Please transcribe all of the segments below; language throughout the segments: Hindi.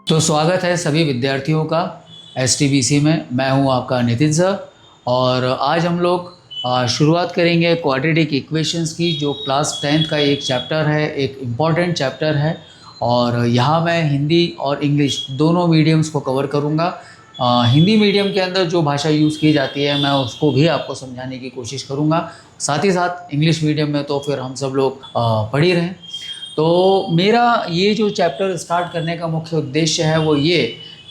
तो स्वागत है सभी विद्यार्थियों का एसटीबीसी में। मैं हूं आपका नितिन सर और आज हम लोग शुरुआत करेंगे क्वाड्रेटिक इक्वेशंस की, जो क्लास 10th का एक चैप्टर है, एक इम्पॉर्टेंट चैप्टर है। और यहाँ मैं हिंदी और इंग्लिश दोनों मीडियम्स को कवर करूँगा। हिंदी मीडियम के अंदर जो भाषा यूज़ की जाती है मैं उसको भी आपको समझाने की कोशिश करूँगा, साथ ही साथ इंग्लिश मीडियम में तो फिर हम सब लोग पढ़ ही रहें। तो मेरा ये जो चैप्टर स्टार्ट करने का मुख्य उद्देश्य है वो ये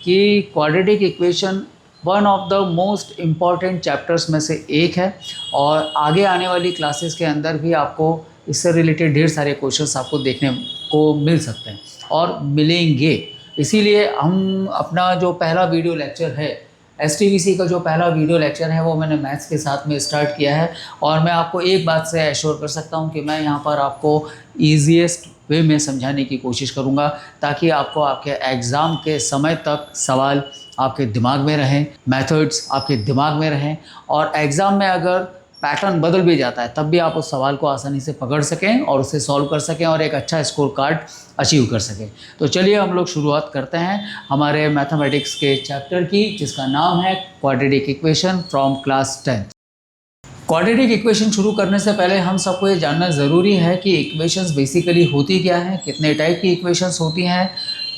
कि quadratic equation one of the most important chapters में से एक है और आगे आने वाली क्लासेस के अंदर भी आपको इससे रिलेटेड ढेर सारे क्वेश्चंस आपको देखने को मिल सकते हैं और मिलेंगे। इसीलिए हम अपना जो पहला वीडियो लेक्चर है, एसटीवीसी का जो पहला वीडियो लेक्चर है वो मैंने मैथ्स के साथ में स्टार्ट किया है। और मैं आपको एक बात से एश्योर कर सकता हूँ कि मैं यहाँ पर आपको ईजीएस्ट वे में समझाने की कोशिश करूँगा ताकि आपको आपके एग्ज़ाम के समय तक सवाल आपके दिमाग में रहें, मेथड्स आपके दिमाग में रहें, और एग्ज़ाम में अगर पैटर्न बदल भी जाता है तब भी आप उस सवाल को आसानी से पकड़ सकें और उसे सॉल्व कर सकें और एक अच्छा स्कोर कार्ड अचीव कर सकें। तो चलिए हम लोग शुरुआत करते हैं हमारे मैथमेटिक्स के चैप्टर की, जिसका नाम है quadratic equation from class 10th। Quadratic equation शुरू करने से पहले हम सबको ये जानना ज़रूरी है कि इक्वेशंस बेसिकली होती क्या हैं, कितने टाइप की इक्वेशंस होती हैं,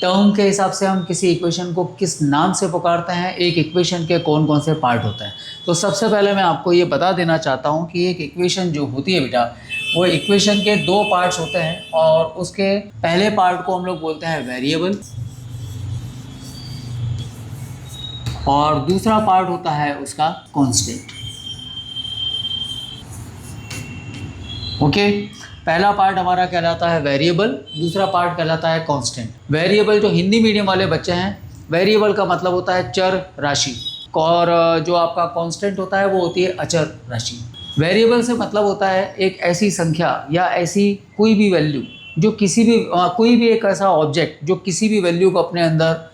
टर्म के हिसाब से हम किसी इक्वेशन को किस नाम से पुकारते हैं, एक इक्वेशन के कौन कौन से पार्ट होते हैं। तो सबसे पहले मैं आपको ये बता देना चाहता हूँ कि एक इक्वेशन जो होती है बेटा, वो इक्वेशन के दो पार्ट्स होते हैं और उसके पहले पार्ट को हम लोग बोलते हैं वेरिएबल और दूसरा पार्ट होता है उसका कॉन्स्टेंट। ओके, पहला पार्ट हमारा कहलाता है वेरिएबल, दूसरा पार्ट कहलाता है कांस्टेंट। वेरिएबल जो हिंदी मीडियम वाले बच्चे हैं, वेरिएबल का मतलब होता है चर राशि, और जो आपका कांस्टेंट होता है वो होती है अचर राशि। वेरिएबल से मतलब होता है एक ऐसी संख्या या ऐसी कोई भी वैल्यू जो किसी भी कोई भी एक ऐसा ऑब्जेक्ट जो किसी भी वैल्यू को अपने अंदर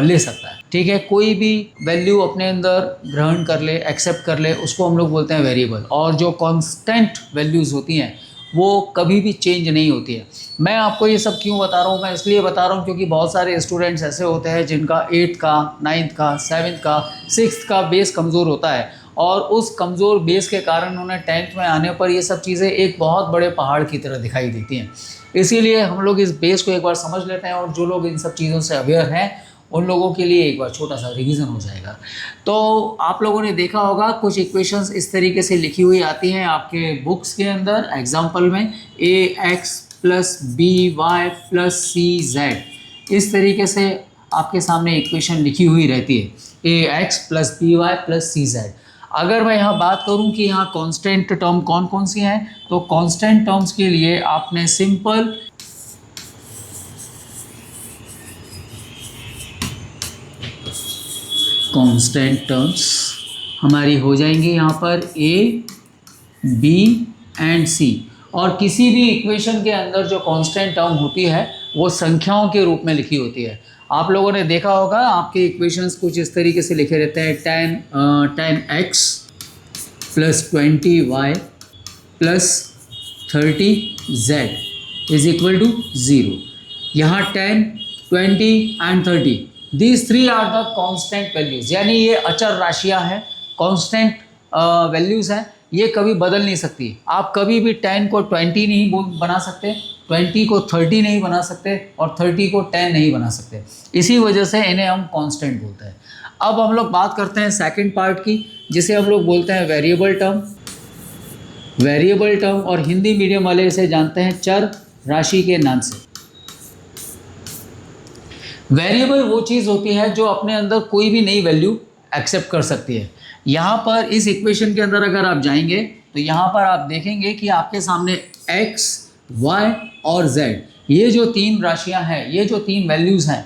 ले सकता है। ठीक है, कोई भी वैल्यू अपने अंदर ग्रहण कर ले, एक्सेप्ट कर ले, उसको हम लोग बोलते हैं वेरिएबल। और जो कांस्टेंट वैल्यूज़ होती हैं वो कभी भी चेंज नहीं होती है। मैं आपको ये सब क्यों बता रहा हूँ? मैं इसलिए बता रहा हूँ क्योंकि बहुत सारे स्टूडेंट्स ऐसे होते हैं जिनका 8th का, 9th का, 7th का, 6th का बेस कमज़ोर होता है और उस कमज़ोर बेस के कारण उन्हें 10th में आने पर ये सब चीज़ें एक बहुत बड़े पहाड़ की तरह दिखाई देती हैं। इसीलिए हम लोग इस बेस को एक बार समझ लेते हैं और जो लोग इन सब चीज़ों से अवेयर हैं उन लोगों के लिए एक बार छोटा सा रिवीजन हो जाएगा। तो आप लोगों ने देखा होगा कुछ इक्वेशंस इस तरीके से लिखी हुई आती हैं आपके बुक्स के अंदर। एग्जांपल में ax plus by plus cz, इस तरीके से आपके सामने इक्वेशन लिखी हुई रहती है, ax plus by plus cz। अगर मैं यहाँ बात करूँ कि यहाँ कांस्टेंट टर्म कौन कौन सी हैं, तो कांस्टेंट टर्म्स के लिए आपने सिंपल कांस्टेंट टर्म्स हमारी हो जाएंगी यहाँ पर a, b एंड c। और किसी भी इक्वेशन के अंदर जो कांस्टेंट टर्म होती है वो संख्याओं के रूप में लिखी होती है। आप लोगों ने देखा होगा आपके इक्वेशंस कुछ इस तरीके से लिखे रहते हैं, 10x plus 20y plus 30z is equal to 0। यहाँ 10, 20 and 30, these three are the constant values, यानी ये अचर राशियाँ हैं, कांस्टेंट वैल्यूज़ हैं, ये कभी बदल नहीं सकती। आप कभी भी 10 को 20 नहीं बना सकते, 20 को 30 नहीं बना सकते और 30 को 10 नहीं बना सकते। इसी वजह से इन्हें हम कांस्टेंट बोलते हैं। अब हम लोग बात करते हैं सेकंड पार्ट की, जिसे हम लोग बोलते हैं वेरिएबल टर्म। वेरिएबल टर्म और हिंदी मीडियम वाले इसे जानते हैं चर राशि के नाम से। वेरिएबल वो चीज़ होती है जो अपने अंदर कोई भी नई वैल्यू एक्सेप्ट कर सकती है। यहाँ पर इस इक्वेशन के अंदर अगर आप जाएंगे तो यहाँ पर आप देखेंगे कि आपके सामने x, y और z, ये जो तीन राशियाँ हैं, ये जो तीन वैल्यूज़ हैं,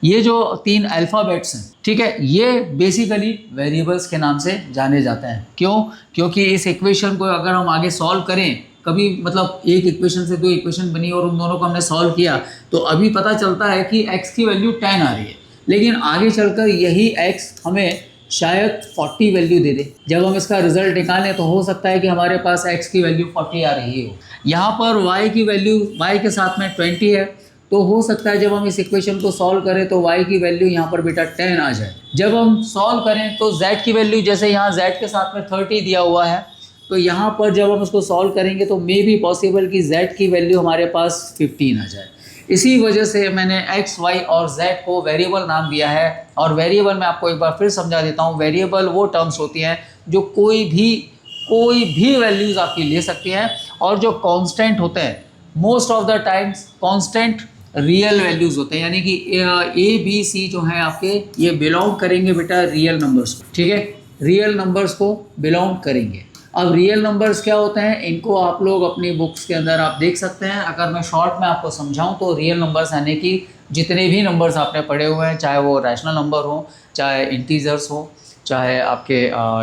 ये जो तीन अल्फ़ाबेट्स हैं, ठीक है, ये बेसिकली वेरिएबल्स के नाम से जाने जाते हैं। क्यों? क्योंकि इस इक्वेशन को अगर हम आगे सॉल्व करें, कभी मतलब एक इक्वेशन से दो इक्वेशन बनी और उन दोनों को हमने सॉल्व किया तो अभी पता चलता है कि x की वैल्यू 10 आ रही है, लेकिन आगे चलकर यही x हमें शायद 40 वैल्यू दे दे। जब हम इसका रिजल्ट निकालें तो हो सकता है कि हमारे पास x की वैल्यू 40 आ रही हो। यहाँ पर y की वैल्यू, y के साथ में 20 है तो हो सकता है जब हम इस इक्वेशन को सॉल्व करें तो y की वैल्यू यहाँ पर बेटा 10 आ जाए। जब हम सॉल्व करें तो z की वैल्यू, जैसे यहाँ z के साथ में 30 दिया हुआ है, तो यहाँ पर जब हम इसको सॉल्व करेंगे तो मे बी पॉसिबल कि z की वैल्यू हमारे पास 15 आ जाए। इसी वजह से मैंने x, y और z को वेरिएबल नाम दिया है। और वेरिएबल मैं आपको एक बार फिर समझा देता हूँ, वेरिएबल वो टर्म्स होती हैं जो कोई भी वैल्यूज़ आपकी ले सकती हैं, और जो कांस्टेंट होते हैं most of the times constant real values होते हैं, यानी कि ए बी सी जो हैं आपके ये बिलोंग करेंगे बेटा रियल नंबर्स को, ठीक है, रियल नंबर्स को बिलोंग करेंगे। अब रियल नंबर्स क्या होते हैं, इनको आप लोग अपनी बुक्स के अंदर आप देख सकते हैं। अगर मैं शॉर्ट में आपको समझाऊं तो रियल नंबर्स यानी कि जितने भी नंबर्स आपने पढ़े हुए हैं, चाहे वो रैशनल नंबर हो, चाहे इंटीजर्स हो, चाहे आपके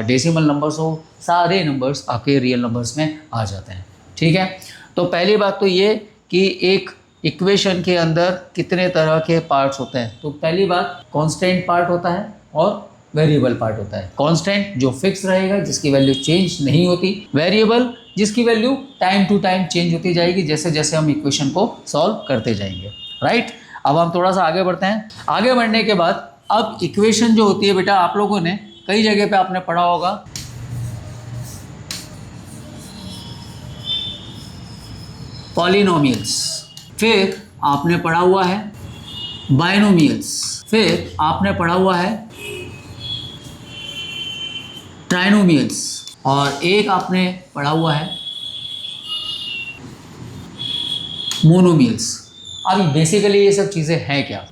डेसिमल नंबर्स हो, सारे नंबर्स आपके रियल नंबर्स में आ जाते हैं, ठीक है। तो पहली बात तो ये कि एक इक्वेशन के अंदर कितने तरह के पार्ट्स होते हैं। तो पहली बात कांस्टेंट पार्ट होता है और वेरिएबल पार्ट होता है। कांस्टेंट जो फिक्स रहेगा, जिसकी वैल्यू चेंज नहीं होती, वेरिएबल जिसकी value time to time change होती जाएगी जैसे जैसे हम इक्वेशन को सॉल्व करते जाएंगे, राइट। अब हम थोड़ा सा आगे बढ़ते हैं। आगे बढ़ने के बाद अब इक्वेशन जो होती है बेटा, आप लोगों ने कई जगह पे आपने पढ़ा होगा पॉलिनोमियल्स, फिर आपने पढ़ा हुआ है बाइनोमियल्स, फिर आपने पढ़ा हुआ है ट्राइनोमियल्स, और एक आपने पढ़ा हुआ है मोनोमियल्स। अब बेसिकली ये सब चीज़ें हैं क्या?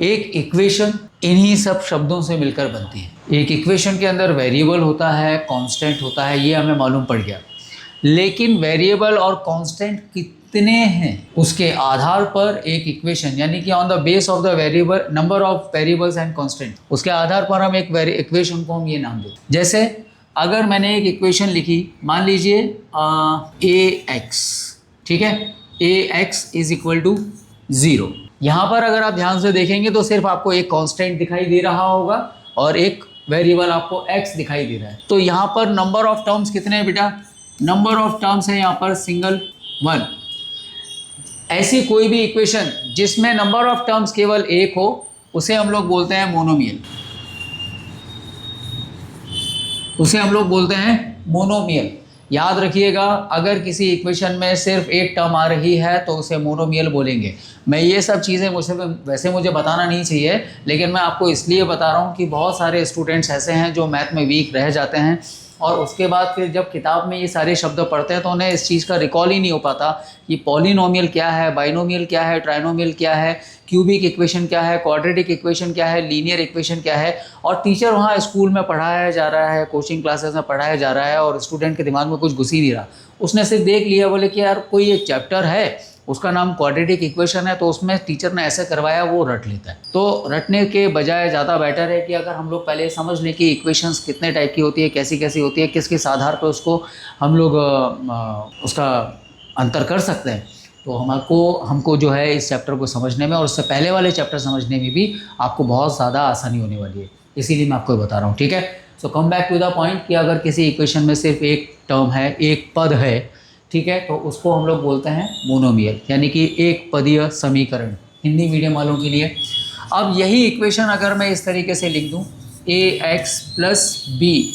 एक इक्वेशन इन्हीं सब शब्दों से मिलकर बनती है। एक इक्वेशन के अंदर वेरिएबल होता है, कांस्टेंट होता है, ये हमें मालूम पड़ गया। लेकिन वेरिएबल और कांस्टेंट कितने हैं उसके आधार पर एक इक्वेशन, यानी कि on the base of the variable number of variables and constant, उसके आधार पर हम एक इक्वेशन को हम ये नाम देते हैं। जैसे अगर मैंने एक इक्वेशन लिखी, मान लीजिए ए एक्स, ठीक है, ए एक्स इज इक्वल टू 0। यहाँ पर अगर आप ध्यान से देखेंगे तो सिर्फ आपको एक कांस्टेंट दिखाई दे रहा होगा और एक वेरिएबल आपको x दिखाई दे रहा है। तो यहाँ पर नंबर ऑफ टर्म्स कितने हैं बेटा? नंबर ऑफ टर्म्स है यहाँ पर सिंगल 1। ऐसी कोई भी इक्वेशन जिसमें नंबर ऑफ टर्म्स केवल एक हो उसे हम लोग बोलते हैं मोनोमियल, उसे हम लोग बोलते हैं मोनोमियल। याद रखिएगा, अगर किसी इक्वेशन में सिर्फ एक टर्म आ रही है तो उसे मोनोमियल बोलेंगे। मैं ये सब चीज़ें वैसे मुझे बताना नहीं चाहिए, लेकिन मैं आपको इसलिए बता रहा हूँ कि बहुत सारे स्टूडेंट्स ऐसे हैं जो मैथ में वीक रह जाते हैं और उसके बाद फिर जब किताब में ये सारे शब्द पढ़ते हैं तो उन्हें इस चीज़ का रिकॉल ही नहीं हो पाता कि पॉलिनोमियल क्या है, बाइनोमियल क्या है, ट्राइनोमियल क्या है, क्यूबिक इक्वेशन क्या है, क्वाड्रेटिक इक्वेशन क्या है, लीनियर इक्वेशन क्या है। और टीचर वहाँ स्कूल में पढ़ाया जा रहा है, कोचिंग क्लासेस में पढ़ाया जा रहा है और स्टूडेंट के दिमाग में कुछ घुस ही नहीं रहा। उसने सिर्फ देख लिया, बोले कि यार कोई एक चैप्टर है उसका नाम क्वाड्रेटिक इक्वेशन है, तो उसमें टीचर ने ऐसे करवाया, वो रट लेता है। तो रटने के बजाय ज़्यादा बेटर है कि अगर हम लोग पहले समझ लें कि इक्वेशंस कितने टाइप की होती है, कैसी कैसी होती है, किस किस आधार पर उसको हम लोग उसका अंतर कर सकते हैं, तो हमको जो है इस चैप्टर को समझने में और उससे पहले वाले चैप्टर समझने में भी आपको बहुत ज़्यादा आसानी होने वाली है। इसीलिए मैं आपको बता रहा हूँ, ठीक है। So come back to the point कि अगर किसी इक्वेशन में सिर्फ एक टर्म है, एक पद है, ठीक है, तो उसको हम लोग बोलते हैं मोनोमियल, यानी कि एक पदीय समीकरण, हिंदी मीडियम वालों के लिए। अब यही इक्वेशन अगर मैं इस तरीके से लिख दूं ए एक्स प्लस बी,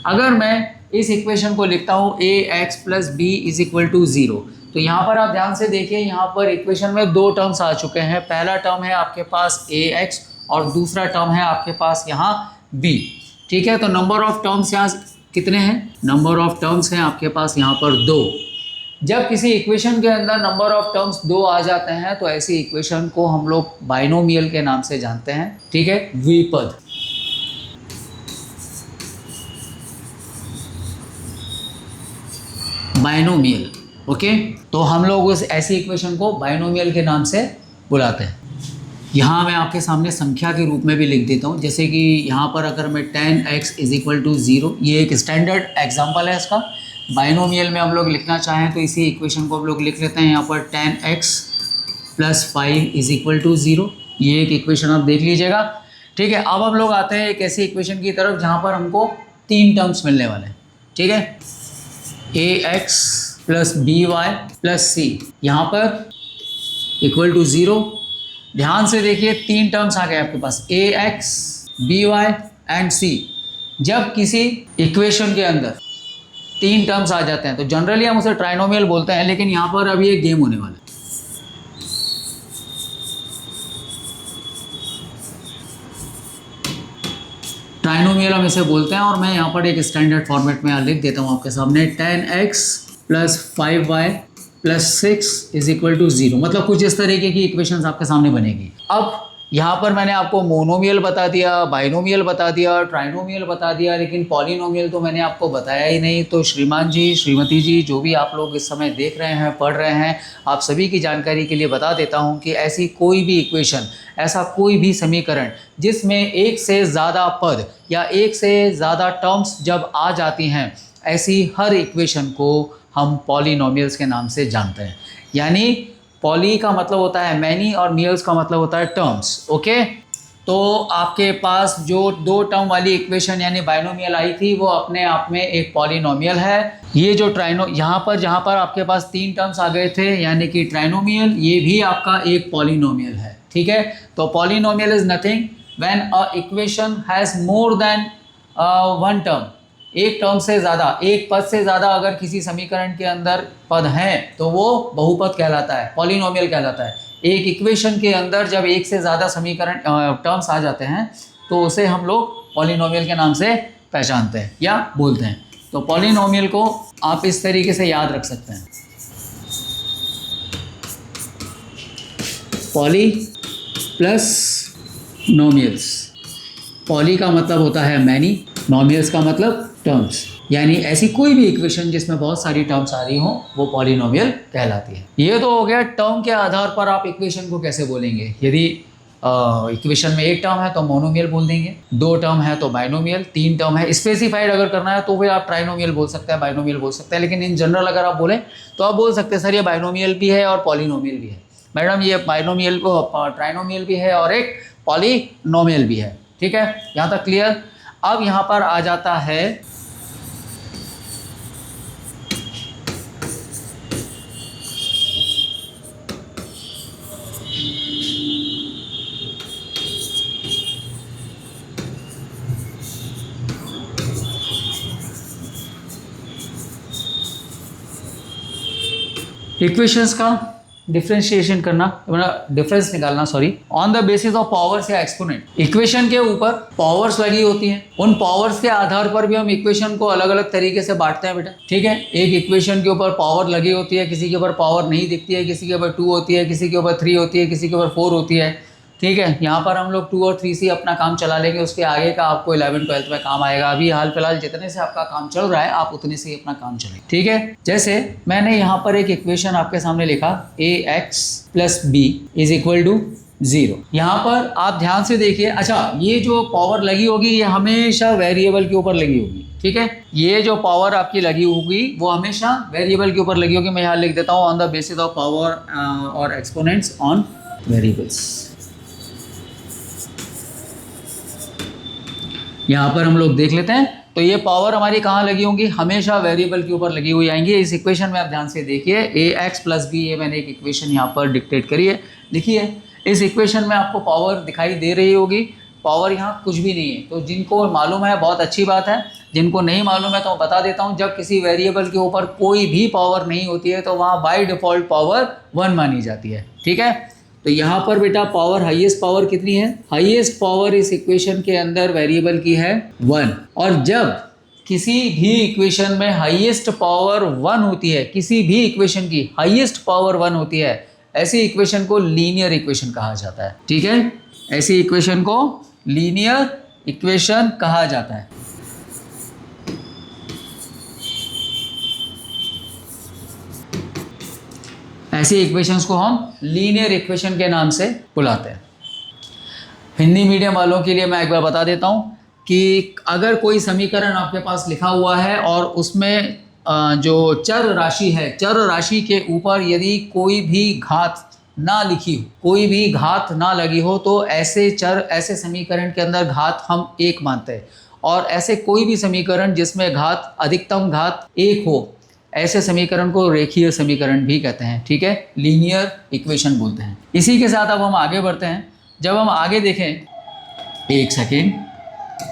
अगर मैं इस इक्वेशन को लिखता हूं a x plus b is equal to 0, तो यहाँ पर आप ध्यान से देखिए, यहाँ पर इक्वेशन में दो टर्म्स आ चुके हैं। पहला टर्म है आपके पास ए एक्स और दूसरा टर्म है आपके पास यहाँ बी, ठीक है। तो नंबर ऑफ टर्म्स यहाँ कितने हैं? नंबर ऑफ टर्म्स हैं आपके पास यहाँ पर 2। जब किसी इक्वेशन के अंदर नंबर ऑफ टर्म्स 2 आ जाते हैं तो ऐसी इक्वेशन को हम लोग बाइनोमियल के नाम से जानते हैं, ठीक है, द्विपद। Binomial, okay. तो हम लोग उस ऐसी इक्वेशन को बाइनोमियल के नाम से बुलाते हैं। यहाँ मैं आपके सामने संख्या के रूप में भी लिख देता हूँ, जैसे कि यहाँ पर अगर मैं 10x इज इक्वल टू 0, ये एक स्टैंडर्ड एग्जांपल है इसका। बाइनोमियल में हम लोग लिखना चाहें तो इसी इक्वेशन को हम लोग लिख लेते हैं यहाँ पर 10x plus 5 is equal to 0, ये एक इक्वेशन आप देख लीजिएगा, ठीक है। अब हम लोग आते हैं एक ऐसी इक्वेशन की तरफ जहाँ पर हमको 3 टर्म्स मिलने वाले हैं, ठीक है, ax plus by plus c। यहाँ पर इक्वल टू 0। ध्यान से देखिए, 3 टर्म्स आ गए आपके पास, ए एक्स बी वाई एंड सी। जब किसी इक्वेशन के अंदर 3 टर्म्स आ जाते हैं तो जनरली हम उसे ट्राइनोमियल बोलते हैं, लेकिन यहाँ पर अभी एक गेम होने वाला है। ट्राइनोमियल हम इसे बोलते हैं, और मैं यहाँ पर एक स्टैंडर्ड फॉर्मेट में लिख देता हूँ आपके सामने, 10x plus 5y plus 6 is equal to 0। मतलब कुछ इस तरीके की इक्वेशंस आपके सामने बनेगी। अब यहाँ पर मैंने आपको मोनोमियल बता दिया, बाइनोमियल बता दिया, ट्राइनोमियल बता दिया, लेकिन पॉलिनोमियल तो मैंने आपको बताया ही नहीं। तो श्रीमान जी, श्रीमती जी, जो भी आप लोग इस समय देख रहे हैं, पढ़ रहे हैं, आप सभी की जानकारी के लिए बता देता हूँ कि ऐसी कोई भी इक्वेशन, ऐसा कोई भी समीकरण जिसमें एक से ज़्यादा पद या एक से ज़्यादा टर्म्स जब आ जाती हैं, ऐसी हर इक्वेशन को हम पॉलिनोमियल्स के नाम से जानते हैं। यानी पॉली का मतलब होता है मैनी और मियल्स का मतलब होता है टर्म्स। ओके, तो आपके पास जो 2 टर्म वाली इक्वेशन यानी बाइनोमियल आई थी, वो अपने आप में एक पॉलिनोमियल है। ये जो यहाँ पर जहाँ पर आपके पास 3 टर्म्स आ गए थे यानी कि ट्राइनोमियल, ये भी आपका एक पॉलिनोमियल है। ठीक है, तो polynomial is nothing when a equation has more than 1 term. एक टर्म से ज़्यादा, एक पद से ज़्यादा अगर किसी समीकरण के अंदर पद हैं तो वो बहुपद कहलाता है, पॉलिनोमियल कहलाता है। एक इक्वेशन के अंदर जब एक से ज़्यादा समीकरण टर्म्स आ जाते हैं तो उसे हम लोग पॉलिनोमियल के नाम से पहचानते हैं या बोलते हैं। तो पॉलिनोमियल को आप इस तरीके से याद रख सकते हैं, पॉली प्लस नोमियल्स। पॉली का मतलब होता है मैनी, नोमियल्स का मतलब टर्म्स। यानी ऐसी कोई भी इक्वेशन जिसमें बहुत सारी टर्म्स आ रही हो वो पॉलिनोमियल कहलाती है। ये तो हो गया टर्म के आधार पर आप इक्वेशन को कैसे बोलेंगे। यदि इक्वेशन में एक टर्म है तो मोनोमियल बोल देंगे, 2 टर्म है तो बाइनोमियल, 3 टर्म है, स्पेसिफाइड अगर करना है तो फिर आप ट्राइनोमियल बोल सकते हैं, बाइनोमियल बोल सकते हैं। लेकिन इन जनरल अगर आप बोलें तो आप बोल सकते हैं सर ये बाइनोमियल भी है और पॉलिनोमियल भी है। मैडम ये बाइनोमियल को ट्राइनोमियल भी है और एक पॉलिनोमियल भी है। ठीक है, यहाँ तक क्लियर। अब यहाँ पर आ जाता है इक्वेशंस का डिफरेंशिएशन करना, डिफरेंस निकालना, sorry, on the basis of powers या एक्सपोनेंट। इक्वेशन के ऊपर पावर्स लगी होती हैं, उन पावर्स के आधार पर भी हम इक्वेशन को अलग अलग तरीके से बांटते हैं बेटा। ठीक है, एक इक्वेशन के ऊपर पावर लगी होती है, किसी के ऊपर पावर नहीं दिखती है, किसी के ऊपर 2 होती है, किसी के ऊपर 3 होती है, किसी के ऊपर 4 होती है। ठीक है, यहाँ पर हम लोग 2 और 3 से अपना काम चला लेंगे, उसके आगे का आपको 11 12 में काम आएगा। अभी हाल फिलहाल जितने से आपका काम चल रहा है आप उतने से ही अपना काम चलें। ठीक है, जैसे मैंने यहाँ पर एक इक्वेशन आपके सामने लिखा, ax plus b is equal to 0। यहाँ पर आप ध्यान से देखिए, अच्छा ये जो पावर लगी होगी ये हमेशा वेरिएबल के ऊपर लगी होगी। ठीक है, ये जो पावर आपकी लगी होगी वो हमेशा वेरिएबल के ऊपर लगी होगी। मैं यहाँ लिख देता हूँ on the basis of power और एक्सपोनेंट्स ऑन वेरिएबल्स। यहाँ पर हम लोग देख लेते हैं, तो ये पावर हमारी कहाँ लगी होंगी, हमेशा वेरिएबल के ऊपर लगी हुई आएंगी। इस इक्वेशन में आप ध्यान से देखिए, ax प्लस बी, ये मैंने एक इक्वेशन यहाँ पर डिक्टेट करी है, लिखिए। इस इक्वेशन में आपको पावर दिखाई दे रही होगी, पावर यहाँ कुछ भी नहीं है। तो जिनको मालूम है बहुत अच्छी बात है, जिनको नहीं मालूम है तो मैं बता देता हूँ, जब किसी वेरिएबल के ऊपर कोई भी पावर नहीं होती है तो वहाँ बाय डिफ़ॉल्ट पावर 1 मानी जाती है। ठीक है, तो यहाँ पर बेटा पावर, हाईएस्ट पावर कितनी है, हाईएस्ट पावर इस इक्वेशन के अंदर वेरिएबल की है 1। और जब किसी भी इक्वेशन में हाईएस्ट पावर 1 होती है, किसी भी इक्वेशन की हाईएस्ट पावर 1 होती है, ऐसी इक्वेशन को लीनियर इक्वेशन कहा जाता है। ठीक है, ऐसी इक्वेशन को लीनियर इक्वेशन कहा जाता है। ऐसी इक्वेशंस को हम लीनियर इक्वेशन के नाम से बुलाते हैं। हिंदी मीडियम वालों के लिए मैं एक बार बता देता हूँ कि अगर कोई समीकरण आपके पास लिखा हुआ है और उसमें जो चर राशि है, चर राशि के ऊपर यदि कोई भी घात ना लिखी हो, कोई भी घात ना लगी हो, तो ऐसे चर, ऐसे समीकरण के अंदर घात हम 1 मानते हैं। और ऐसे कोई भी समीकरण जिसमें घात, अधिकतम घात 1 हो, ऐसे समीकरण को रेखीय समीकरण भी कहते हैं, ठीक है, लीनियर इक्वेशन बोलते हैं। इसी के साथ अब हम आगे बढ़ते हैं। जब हम आगे देखें, एक सेकेंड,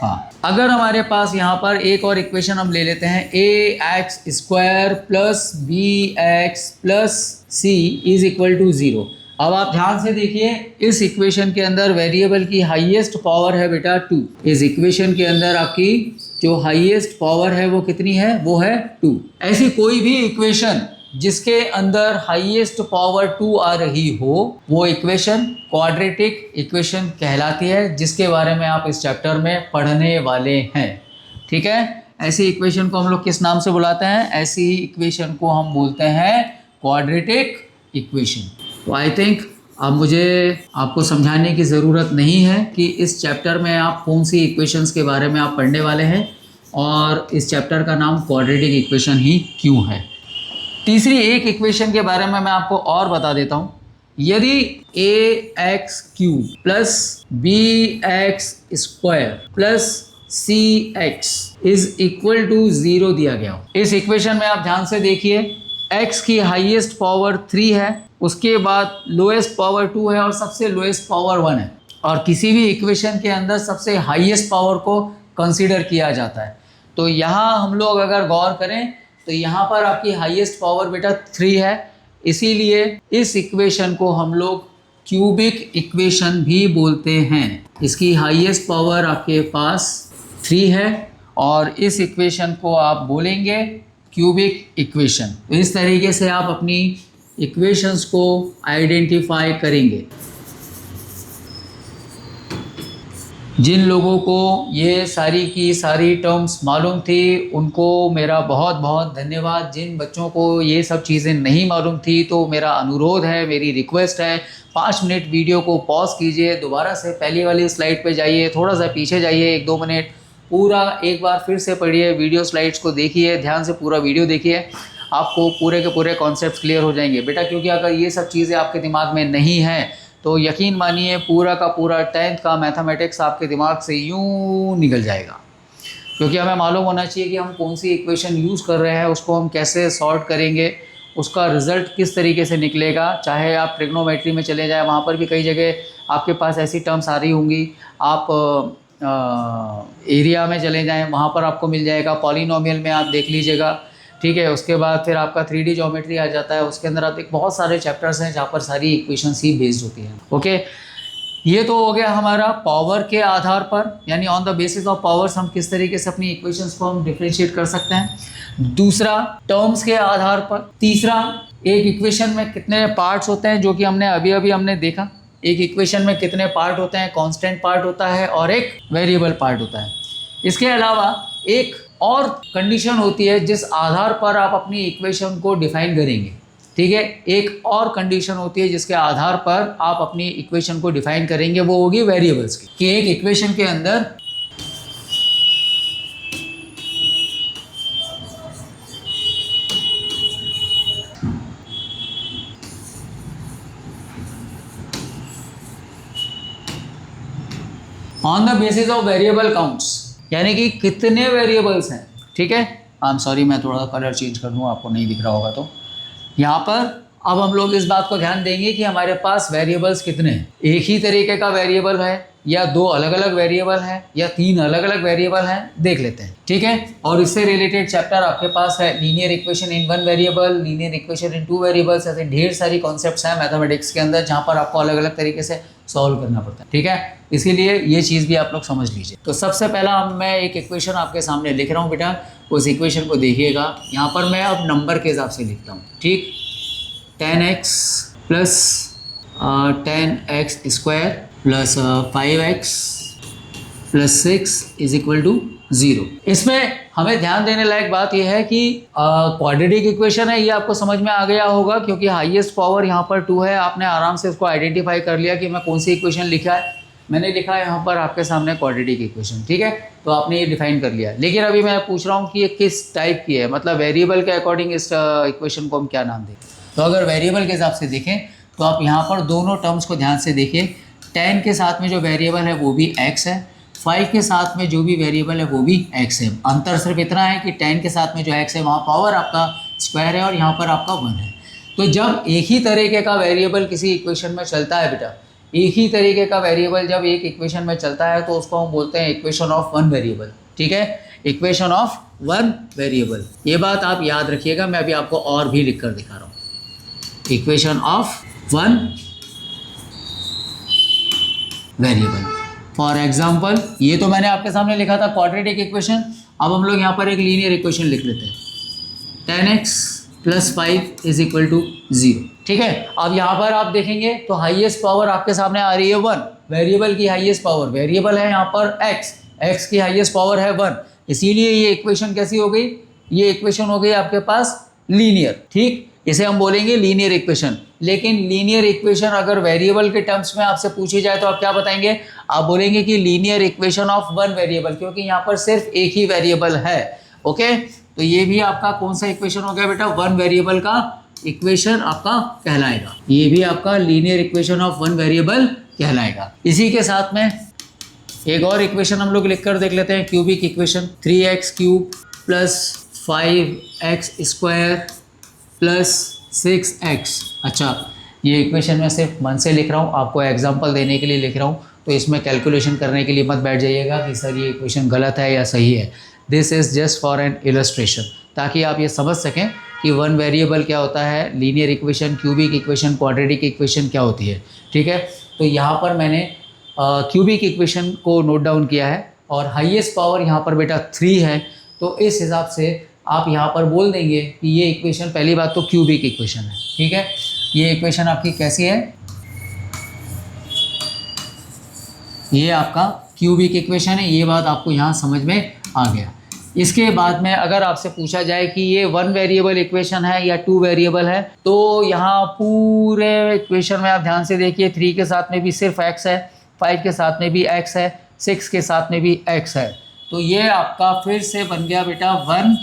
हाँ, अगर हमारे पास यहाँ पर एक और इक्वेशन हम ले लेते हैं, ax² plus bx plus c is equal to 0। अब आप ध्यान से देखिए, इस इक्वेशन के अंदर वेरिएबल की हाईएस्ट पावर है बेटा 2। इस इक्वेशन के अंदर आपकी जो हाईएस्ट पावर है वो कितनी है, वो है 2। ऐसी कोई भी इक्वेशन जिसके अंदर हाईएस्ट पावर 2 आ रही हो, वो इक्वेशन क्वाड्रेटिक इक्वेशन कहलाती है, जिसके बारे में आप इस चैप्टर में पढ़ने वाले हैं, ठीक है। ऐसी इक्वेशन को हम लोग किस नाम से बुलाते हैं, ऐसी इक्वेशन को हम बोलते हैं क्वाड्रेटिक इक्वेशन। तो आई थिंक अब मुझे आपको समझाने की ज़रूरत नहीं है कि इस चैप्टर में आप कौन सी इक्वेशंस के बारे में आप पढ़ने वाले हैं और इस चैप्टर का नाम क्वाड्रेटिक इक्वेशन ही क्यों है। तीसरी एक इक्वेशन के बारे में मैं आपको और बता देता हूँ। यदि ax³ plus bx² plus cx is equal to 0 दिया गया हो, इस इक्वेशन में आप ध्यान से देखिए, x की हाईएस्ट पावर 3 है, उसके बाद लोएस्ट पावर 2 है और सबसे लोएस्ट पावर 1 है, और किसी भी इक्वेशन के अंदर सबसे हाईएस्ट पावर को कंसीडर किया जाता है। तो यहाँ हम लोग अगर गौर करें तो यहाँ पर आपकी हाईएस्ट पावर बेटा 3 है, इसीलिए इस इक्वेशन को हम लोग क्यूबिक इक्वेशन भी बोलते हैं। इसकी हाईएस्ट पावर आपके पास 3 है और इस इक्वेशन को आप बोलेंगे क्यूबिक इक्वेशन। तो इस तरीके से आप अपनी इक्वेशंस को आइडेंटिफाई करेंगे। जिन लोगों को ये सारी की सारी टर्म्स मालूम थी उनको मेरा बहुत बहुत धन्यवाद। जिन बच्चों को ये सब चीज़ें नहीं मालूम थी तो मेरा अनुरोध है, मेरी रिक्वेस्ट है, 5 मिनट वीडियो को पॉज कीजिए, दोबारा से पहली वाली स्लाइड पे जाइए, थोड़ा सा पीछे जाइए 1-2 मिनट, पूरा एक बार फिर से पढ़िए, वीडियो स्लाइड्स को देखिए, ध्यान से पूरा वीडियो देखिए, आपको पूरे के पूरे कॉन्सेप्ट क्लियर हो जाएंगे बेटा। क्योंकि अगर ये सब चीज़ें आपके दिमाग में नहीं हैं तो यकीन मानिए पूरा का पूरा 10th का मैथमेटिक्स आपके दिमाग से यूं निकल जाएगा। क्योंकि हमें मालूम होना चाहिए कि हम कौन सी इक्वेशन यूज़ कर रहे हैं, उसको हम कैसे सॉर्ट करेंगे, उसका रिज़ल्ट किस तरीके से निकलेगा। चाहे आप ट्रिग्नोमेट्री में चले जाएँ, वहाँ पर भी कई जगह आपके पास ऐसी टर्म्स आ रही होंगी। आप एरिया में चले जाएँ, वहाँ पर आपको मिल जाएगा। पॉलिनोमियल में आप देख लीजिएगा, ठीक है। उसके बाद फिर आपका 3D ज्योमेट्री आ जाता है, उसके अंदर आप एक बहुत सारे चैप्टर्स हैं जहाँ पर सारी इक्वेशंस ही बेस्ड होती हैं। ओके, ये तो हो गया हमारा पावर के आधार पर, यानी on the basis of powers हम किस तरीके से अपनी इक्वेशंस को हम डिफरेंशिएट कर सकते हैं। दूसरा, टर्म्स के आधार पर। तीसरा, एक इक्वेशन में कितने पार्ट्स होते हैं, जो कि हमने अभी हमने देखा। एक इक्वेशन में कितने पार्ट होते हैं, कॉन्स्टेंट पार्ट होता है और एक वेरिएबल पार्ट होता है। इसके अलावा एक और कंडीशन होती है जिस आधार पर आप अपनी इक्वेशन को डिफाइन करेंगे, ठीक है। एक और कंडीशन होती है जिसके आधार पर आप अपनी इक्वेशन को डिफाइन करेंगे, वो होगी वेरिएबल्स की। कि एक इक्वेशन के अंदर on the basis of variable counts, यानी कि कितने वेरिएबल्स हैं, ठीक है। आई एम सॉरी, मैं थोड़ा सा कलर चेंज कर दूँ, आपको नहीं दिख रहा होगा। तो यहाँ पर अब हम लोग इस बात को ध्यान देंगे कि हमारे पास वेरिएबल्स कितने हैं। एक ही तरीके का वेरिएबल है या 2 अलग अलग वेरिएबल हैं या 3 अलग अलग वेरिएबल हैं, देख लेते हैं, ठीक है। और इससे रिलेटेड चैप्टर आपके पास है linear equation in 1 variable, linear equation in 2 variables. ऐसे ढेर सारी कॉन्सेप्ट्स हैं मैथमेटिक्स के अंदर जहाँ पर आपको अलग अलग तरीके से सॉल्व करना पड़ता है, ठीक है। इसीलिए ये चीज़ भी आप लोग समझ लीजिए। तो सबसे पहला मैं एक इक्वेशन आपके सामने लिख रहा हूँ बेटा, उस इक्वेशन को देखिएगा। यहाँ पर मैं अब नंबर के हिसाब से लिखता हूँ, ठीक। 10x plus 10x² plus 5x plus 6 is equal to 0। इसमें हमें ध्यान देने लायक बात यह है कि क्वाड्रेटिक इक्वेशन है, ये आपको समझ में आ गया होगा क्योंकि हाईएस्ट पावर यहाँ पर 2 है। आपने आराम से इसको आइडेंटिफाई कर लिया कि मैं कौन सी इक्वेशन लिखा है। मैंने लिखा है यहाँ पर आपके सामने क्वाड्रेटिक इक्वेशन, ठीक है। तो आपने ये डिफाइन कर लिया। लेकिन अभी मैं पूछ रहा हूँ कि ये किस टाइप की है, मतलब वेरिएबल के अकॉर्डिंग इस इक्वेशन को हम क्या नाम दें। तो अगर वेरिएबल के हिसाब से देखें तो आप यहाँ पर दोनों टर्म्स को ध्यान से देखिए। 10 के साथ में जो वेरिएबल है वो भी x है, 5 के साथ में जो भी वेरिएबल है वो भी x है। अंतर सिर्फ इतना है कि 10 के साथ में जो x है वहाँ पावर आपका स्क्वायर है और यहाँ पर आपका 1 है। तो जब एक ही तरीके का वेरिएबल किसी इक्वेशन में चलता है बेटा, एक ही तरीके का वेरिएबल जब एक इक्वेशन में चलता है तो उसको हम बोलते हैं इक्वेशन ऑफ वन वेरिएबल। ठीक है, इक्वेशन ऑफ वन वेरिएबल, ये बात आप याद रखिएगा। मैं अभी आपको और भी लिख कर दिखा रहा हूँ, equation of one variable. For example ये तो मैंने आपके सामने लिखा था क्वाड्रेटिक इक्वेशन। अब हम लोग यहाँ पर एक लीनियर इक्वेशन लिख लेते हैं, 10x + 5 = 0। ठीक है, अब यहाँ पर आप देखेंगे तो हाईएस्ट पावर आपके सामने आ रही है 1, वेरिएबल की हाईएस्ट पावर, वेरिएबल है यहाँ पर x की हाईएस्ट पावर है 1, इसीलिए ये इक्वेशन कैसी हो गई, ये इक्वेशन हो गई आपके पास लीनियर। ठीक, इसे हम बोलेंगे लीनियर इक्वेशन। लेकिन लीनियर इक्वेशन अगर वेरिएबल के टर्म्स में आपसे पूछी जाए तो आप क्या बताएंगे, आप बोलेंगे कि linear equation of one variable, क्योंकि यहाँ पर सिर्फ एक ही वेरिएबल है। ओके, तो ये भी आपका कौन सा इक्वेशन हो गया बेटा, वन वेरिएबल का इक्वेशन आपका कहलाएगा। ये भी आपका linear equation of one variable कहलाएगा। इसी के साथ में एक और इक्वेशन हम लोग लिख कर देख लेते हैं, cubic equation, 3x³ + 5x² + 6x। अच्छा, ये इक्वेशन मैं सिर्फ मन से लिख रहा हूँ, आपको एग्जांपल देने के लिए लिख रहा हूँ, तो इसमें कैलकुलेशन करने के लिए मत बैठ जाइएगा कि सर ये इक्वेशन गलत है या सही है। This is just for an illustration, ताकि आप ये समझ सकें कि वन वेरिएबल क्या होता है, linear equation, cubic equation, quadratic equation क्या होती है। ठीक है, तो यहाँ पर मैंने क्यूबिक इक्वेशन को नोट डाउन किया है और हाईएस्ट पावर यहाँ पर बेटा 3 है, तो इस हिसाब से आप यहाँ पर बोल देंगे कि ये इक्वेशन, पहली बात तो क्यूबिक इक्वेशन है। ठीक है, ये इक्वेशन आपकी कैसी है, ये आपका क्यूबिक इक्वेशन है, ये बात आपको यहाँ समझ में आ गया। इसके बाद में अगर आपसे पूछा जाए कि ये वन वेरिएबल इक्वेशन है या टू वेरिएबल है, तो यहाँ पूरे इक्वेशन में आप ध्यान से देखिए, 3 के साथ में भी सिर्फ x है, 5 के साथ में भी x है, 6 के साथ में भी x है, तो ये आपका फिर से बन गया बेटा वन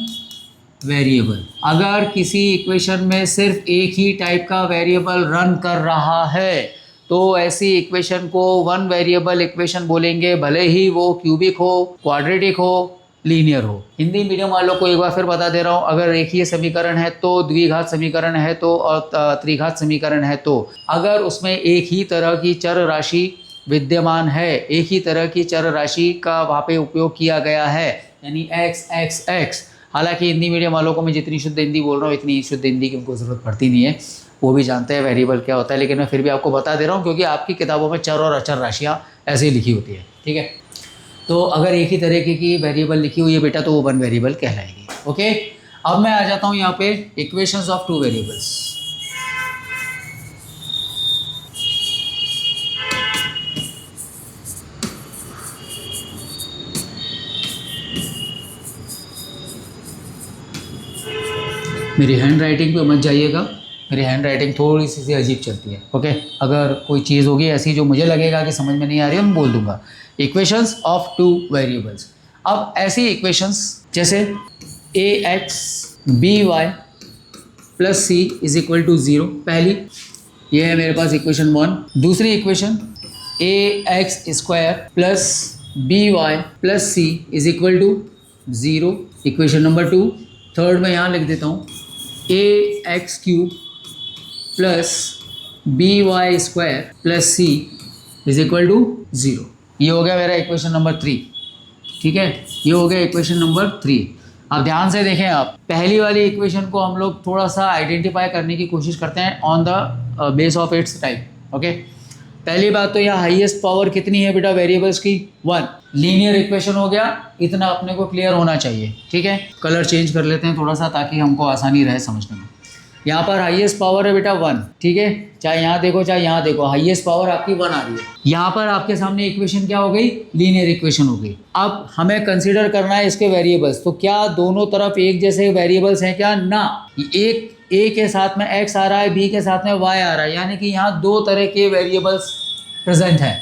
वेरिएबल। अगर किसी इक्वेशन में सिर्फ एक ही टाइप का वेरिएबल रन कर रहा है तो ऐसी इक्वेशन को वन वेरिएबल इक्वेशन बोलेंगे, भले ही वो क्यूबिक हो, क्वाड्रेटिक हो, लीनियर हो। हिंदी मीडियम वालों को एक बार फिर बता दे रहा हूँ, अगर रेखीय समीकरण है तो, द्विघात समीकरण है तो, और त्रिघात समीकरण है तो, अगर उसमें एक ही तरह की चर राशि विद्यमान है, एक ही तरह की चर राशि का वहाँ पे उपयोग किया गया है, यानी x। हालांकि हिंदी मीडियम वालों को मैं जितनी शुद्ध हिंदी बोल रहा हूँ इतनी शुद्ध हिंदी की उनको ज़रूरत पड़ती नहीं है, वो भी जानते हैं वेरिएबल क्या होता है, लेकिन मैं फिर भी आपको बता दे रहा हूँ क्योंकि आपकी किताबों में चर और अचर राशियाँ ऐसे ही लिखी होती है। ठीक है, तो अगर एक ही तरीके की वेरिएबल लिखी हुई है बेटा तो वो वन वेरिएबल कहलाएगी। ओके, अब मैं आ जाता हूँ यहाँ पे इक्वेशंस ऑफ टू वेरिएबल्स। मेरी हैंड राइटिंग पे मत जाइएगा, मेरी हैंड राइटिंग थोड़ी सी अजीब चलती है। ओके, अगर कोई चीज़ होगी ऐसी जो मुझे लगेगा कि समझ में नहीं आ रही है मैं बोल दूंगा। इक्वेशंस ऑफ टू वेरिएबल्स, अब ऐसी इक्वेशंस जैसे ax by + c = 0, पहली ये है मेरे पास इक्वेशन 1। दूसरी equation ax² + by + c = 0, equation number 2। Third में यहाँ लिख देता हूँ ax³ + by² + c = 0, ये हो गया मेरा इक्वेशन नंबर 3। ठीक है, ये हो गया इक्वेशन नंबर 3। अब ध्यान से देखें, आप पहली वाली इक्वेशन को हम लोग थोड़ा सा आइडेंटिफाई करने की कोशिश करते हैं on the base of its type. Okay, पहली बात तो यहाँ हाईएस्ट पावर कितनी है बेटा वेरिएबल्स की, 1। लीनियर इक्वेशन हो गया, इतना अपने को क्लियर होना चाहिए। ठीक है, कलर चेंज कर लेते हैं थोड़ा सा ताकि हमको आसानी रहे समझने में। यहाँ पर हाईएस्ट पावर है बेटा 1। ठीक है, चाहे यहाँ देखो चाहे यहाँ देखो, हाईएस्ट पावर आपकी 1 आ रही है। यहाँ पर आपके सामने इक्वेशन क्या हो गई, लीनियर इक्वेशन हो गई। अब हमें कंसीडर करना है इसके वेरिएबल्स, तो क्या दोनों तरफ एक जैसे वेरिएबल्स हैं क्या, ना। एक a के साथ में x आ रहा है, b के साथ में y आ रहा है, यानी कि यहाँ दो तरह के वेरिएबल्स प्रेजेंट हैं।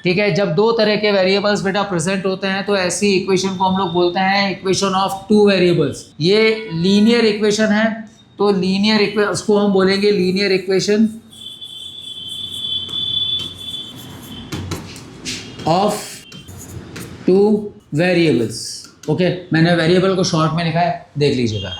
ठीक है, जब दो तरह के वेरिएबल्स बेटा प्रेजेंट होते हैं तो ऐसी इक्वेशन को हम लोग बोलते हैं इक्वेशन ऑफ टू वेरिएबल्स। ये लीनियर इक्वेशन है, तो लीनियर इक्वेशन उसको हम बोलेंगे linear equation of two variables. Okay, मैंने वेरिएबल को शॉर्ट में लिखा है, देख लीजिएगा।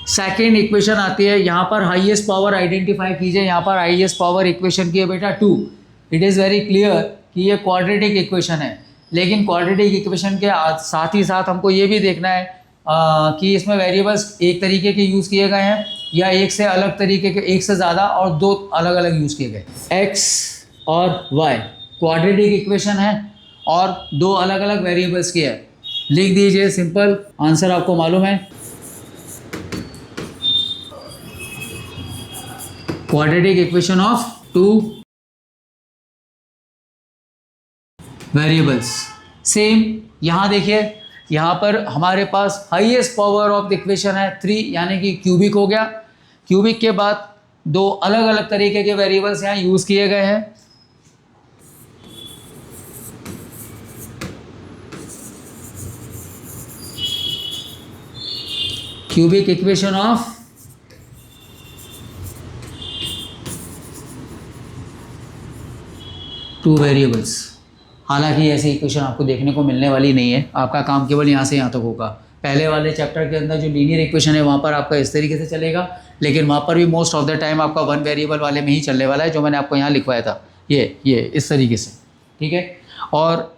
सेकेंड इक्वेशन आती है, यहाँ पर हाईएस्ट पावर आइडेंटिफाई कीजिए। यहाँ पर हाईएस्ट पावर इक्वेशन की है बेटा 2। इट इज़ वेरी क्लियर कि ये क्वाड्रेटिक इक्वेशन है, लेकिन क्वाड्रेटिक इक्वेशन के साथ ही साथ हमको ये भी देखना है कि इसमें वेरिएबल्स एक तरीके के यूज़ किए गए हैं या एक से अलग तरीके के, एक से ज़्यादा और दो अलग अलग यूज़ किए गए। एक्स और वाई क्वाड्रेटिक इक्वेशन है और दो अलग अलग वेरिएबल्स की है। लिख दीजिए, सिंपल आंसर आपको मालूम है। Quadratic equation of two variables. Same यहाँ देखिए, यहाँ पर हमारे पास highest power of the equation है 3, यानी कि क्यूबिक हो गया। क्यूबिक के बाद दो अलग अलग तरीके के वेरिएबल्स यहाँ यूज़ किए गए हैं। Cubic equation of two variables. हालांकि ऐसी इक्वेशन आपको देखने को मिलने वाली नहीं है, आपका काम केवल यहाँ से यहाँ तक होगा। पहले वाले चैप्टर के अंदर जो लीनियर इक्वेशन है वहाँ पर आपका इस तरीके से चलेगा, लेकिन वहाँ पर भी मोस्ट ऑफ द टाइम आपका वन वेरिएबल वाले में ही चलने वाला है, जो मैंने आपको यहाँ लिखवाया था, ये इस तरीके से, ठीक है। और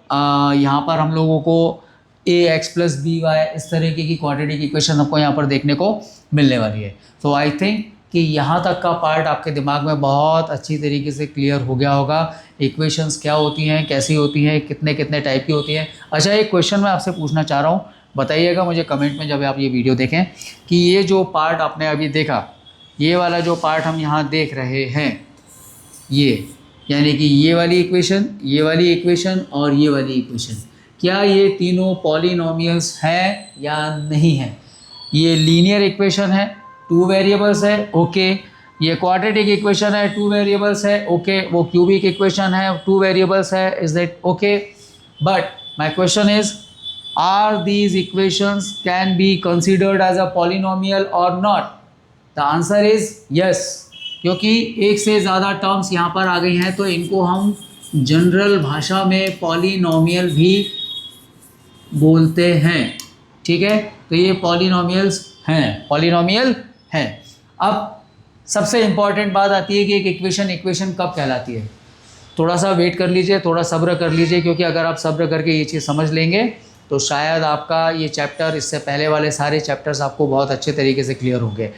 यहाँ पर हम लोगों को ax + by इस तरीके की क्वाड्रेटिक इक्वेशन आपको यहाँ पर देखने को मिलने वाली है। तो आई थिंक कि यहाँ तक का पार्ट आपके दिमाग में बहुत अच्छी तरीके से क्लियर हो गया होगा। इक्वेशंस क्या होती हैं, कैसी होती हैं, कितने कितने टाइप की होती हैं। अच्छा, एक क्वेश्चन मैं आपसे पूछना चाह रहा हूँ, बताइएगा मुझे कमेंट में जब आप ये वीडियो देखें कि ये जो पार्ट आपने अभी देखा, ये वाला जो पार्ट हम यहाँ देख रहे हैं, ये यानी कि ये वाली इक्वेशन, ये वाली इक्वेशन और ये वाली इक्वेशन, क्या ये तीनों पॉलिनोमियल्स हैं या नहीं हैं? ये लीनियर इक्वेशन है, टू वेरिएबल्स है, ओके। ये क्वाड्रेटिक इक्वेशन है, टू वेरिएबल्स है, ओके। वो क्यूबिक इक्वेशन है, टू वेरिएबल्स है, is that okay? But my question is, are these equations can be considered as a polynomial और not? The answer is yes, क्योंकि एक से ज़्यादा टर्म्स यहाँ पर आ गई हैं, तो इनको हम जनरल भाषा में पॉलिनोमियल भी बोलते हैं, ठीक है। तो ये पॉलिनोमियल्स हैं, पॉलिनोमियल हैं। अब सबसे इम्पॉर्टेंट बात आती है कि एक इक्वेशन कब कहलाती है। थोड़ा सा वेट कर लीजिए, थोड़ा सब्र कर लीजिए, क्योंकि अगर आप सब्र करके ये चीज़ समझ लेंगे तो शायद आपका ये चैप्टर, इससे पहले वाले सारे चैप्टर्स आपको बहुत अच्छे तरीके से क्लियर होंगे।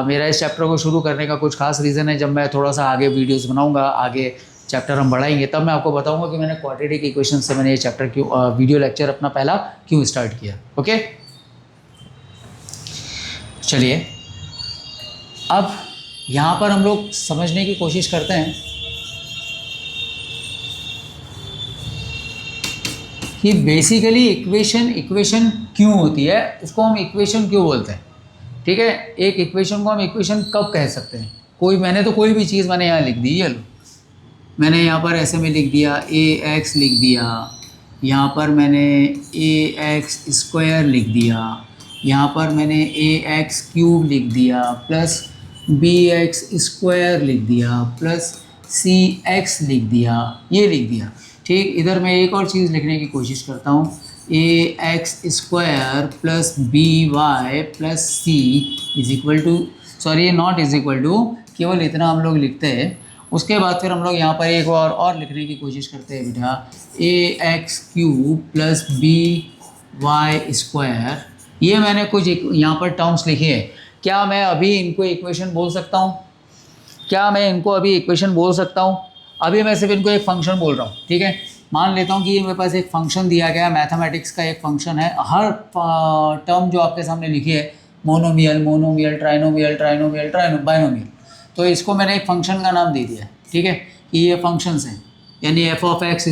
मेरा इस चैप्टर को शुरू करने का कुछ खास रीज़न है, जब मैं थोड़ा सा आगे वीडियोस बनाऊंगा, आगे चैप्टर हम बढ़ाएंगे, तब मैं आपको बताऊंगा कि मैंने क्वाड्रेटिक इक्वेशन से मैंने ये चैप्टर क्यों, वीडियो लेक्चर अपना पहला क्यों स्टार्ट किया। ओके, चलिए अब यहाँ पर हम लोग समझने की कोशिश करते हैं कि बेसिकली इक्वेशन क्यों होती है, उसको हम इक्वेशन क्यों बोलते हैं, ठीक है। एक इक्वेशन को हम इक्वेशन कब कह सकते हैं? मैंने तो कोई भी चीज़ मैंने यहाँ लिख दी, ये लो, मैंने यहाँ पर ऐसे में लिख दिया ax लिख दिया, यहाँ पर मैंने ax² लिख दिया, यहाँ पर मैंने ax³ लिख दिया, प्लस bx² लिख दिया, प्लस cx लिख दिया, ये लिख दिया, ठीक। इधर मैं एक और चीज़ लिखने की कोशिश करता हूँ, ax² plus by plus c is equal to, sorry not is equal to, केवल इतना हम लोग लिखते हैं। उसके बाद फिर हम लोग यहाँ पर एक और लिखने की कोशिश करते हैं बेटा, ax³ प्लस by²। ये मैंने कुछ यहाँ पर टर्म्स लिखे हैं। क्या मैं अभी इनको इक्वेशन बोल सकता हूँ? क्या मैं इनको अभी इक्वेशन बोल सकता हूँ? अभी मैं सिर्फ इनको एक फंक्शन बोल रहा हूँ, ठीक है। मान लेता हूँ कि ये मेरे पास एक फंक्शन दिया गया, मैथमेटिक्स का एक फंक्शन है। हर टर्म जो आपके सामने लिखी है, मोनोमियल, ट्राइनोमियल, बाइनोमियल, तो इसको मैंने एक फंक्शन का नाम दे दिया, ठीक है, कि ये फंक्शंस हैं। यानी f(x) = ax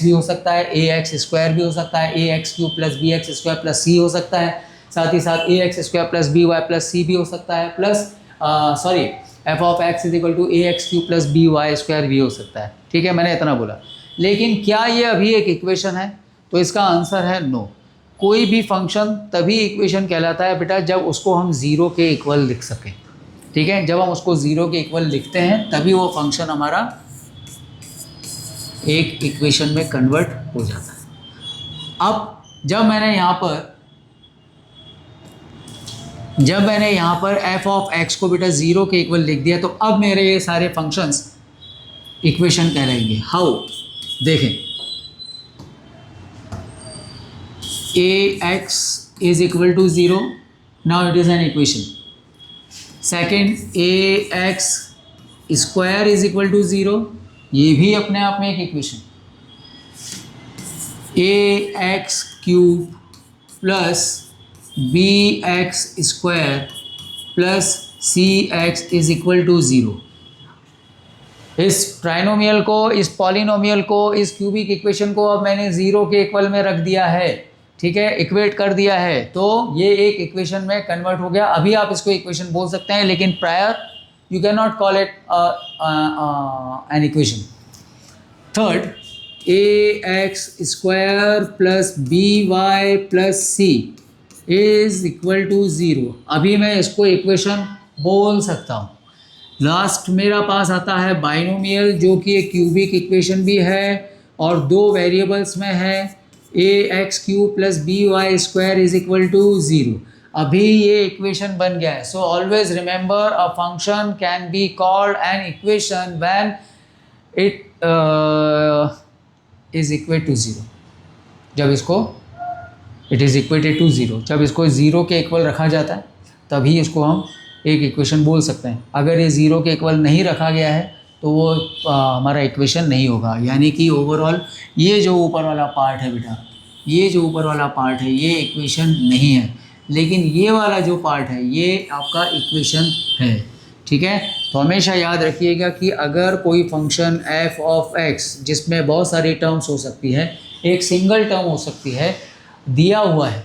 भी हो सकता है, ax² भी हो सकता है, ax³ plus bx² plus c हो सकता है, साथ ही साथ ax² plus by plus c भी हो सकता है, plus f(x) = ax³ plus by² भी हो सकता है, ठीक है। मैंने इतना बोला, लेकिन क्या ये अभी एक इक्वेशन है? तो इसका आंसर है नो। कोई भी फंक्शन तभी इक्वेशन कहलाता है बेटा जब उसको हम ज़ीरो के इक्वल लिख सकें, ठीक है। जब हम उसको ज़ीरो के इक्वल लिखते हैं तभी वो फंक्शन हमारा एक इक्वेशन में कन्वर्ट हो जाता है। अब जब मैंने यहाँ पर f ऑफ x को बेटा 0 के इक्वल लिख दिया, तो अब मेरे ये सारे फंक्शंस इक्वेशन कहलाएंगे। हाउ, देखें, ax is equal to 0, now it is an equation. Second, ax square is equal to 0, ये भी अपने आप में एक equation. ax cube plus bx square plus cx is equal to 0। इस ट्राइनोमियल को, इस पॉलिनोमियल को, इस क्यूबिक इक्वेशन को अब मैंने 0 के इक्वल में रख दिया है, ठीक है, इक्वेट कर दिया है, तो ये एक इक्वेशन में कन्वर्ट हो गया। अभी आप इसको इक्वेशन बोल सकते हैं, लेकिन prior you can not call it an equation. Third, ax square plus by plus c is equal to 0। अभी मैं इसको इक्वेशन बोल सकता हूँ। लास्ट मेरा पास आता है बाइनोमियल, जो कि एक क्यूबिक इक्वेशन भी है और दो वेरिएबल्स में है, ax cube plus by square is equal to 0। अभी ये इक्वेशन बन गया है। So always remember, a function can be called an equation when it is equal to 0। जब इसको इट इज़ इक्वेटेड टू 0, जब इसको 0 के इक्वल रखा जाता है तभी इसको हम एक इक्वेशन बोल सकते हैं। अगर ये 0 के इक्वल नहीं रखा गया है तो वो हमारा इक्वेशन नहीं होगा। यानी कि ओवरऑल ये जो ऊपर वाला पार्ट है बेटा, ये जो ऊपर वाला पार्ट है ये इक्वेशन नहीं है, लेकिन ये वाला जो पार्ट है ये आपका इक्वेशन है, ठीक है। तो हमेशा याद रखिएगा कि अगर कोई फंक्शन f ऑफ x, जिसमें बहुत सारी टर्म्स हो सकती है, एक सिंगल टर्म हो सकती है, दिया हुआ है,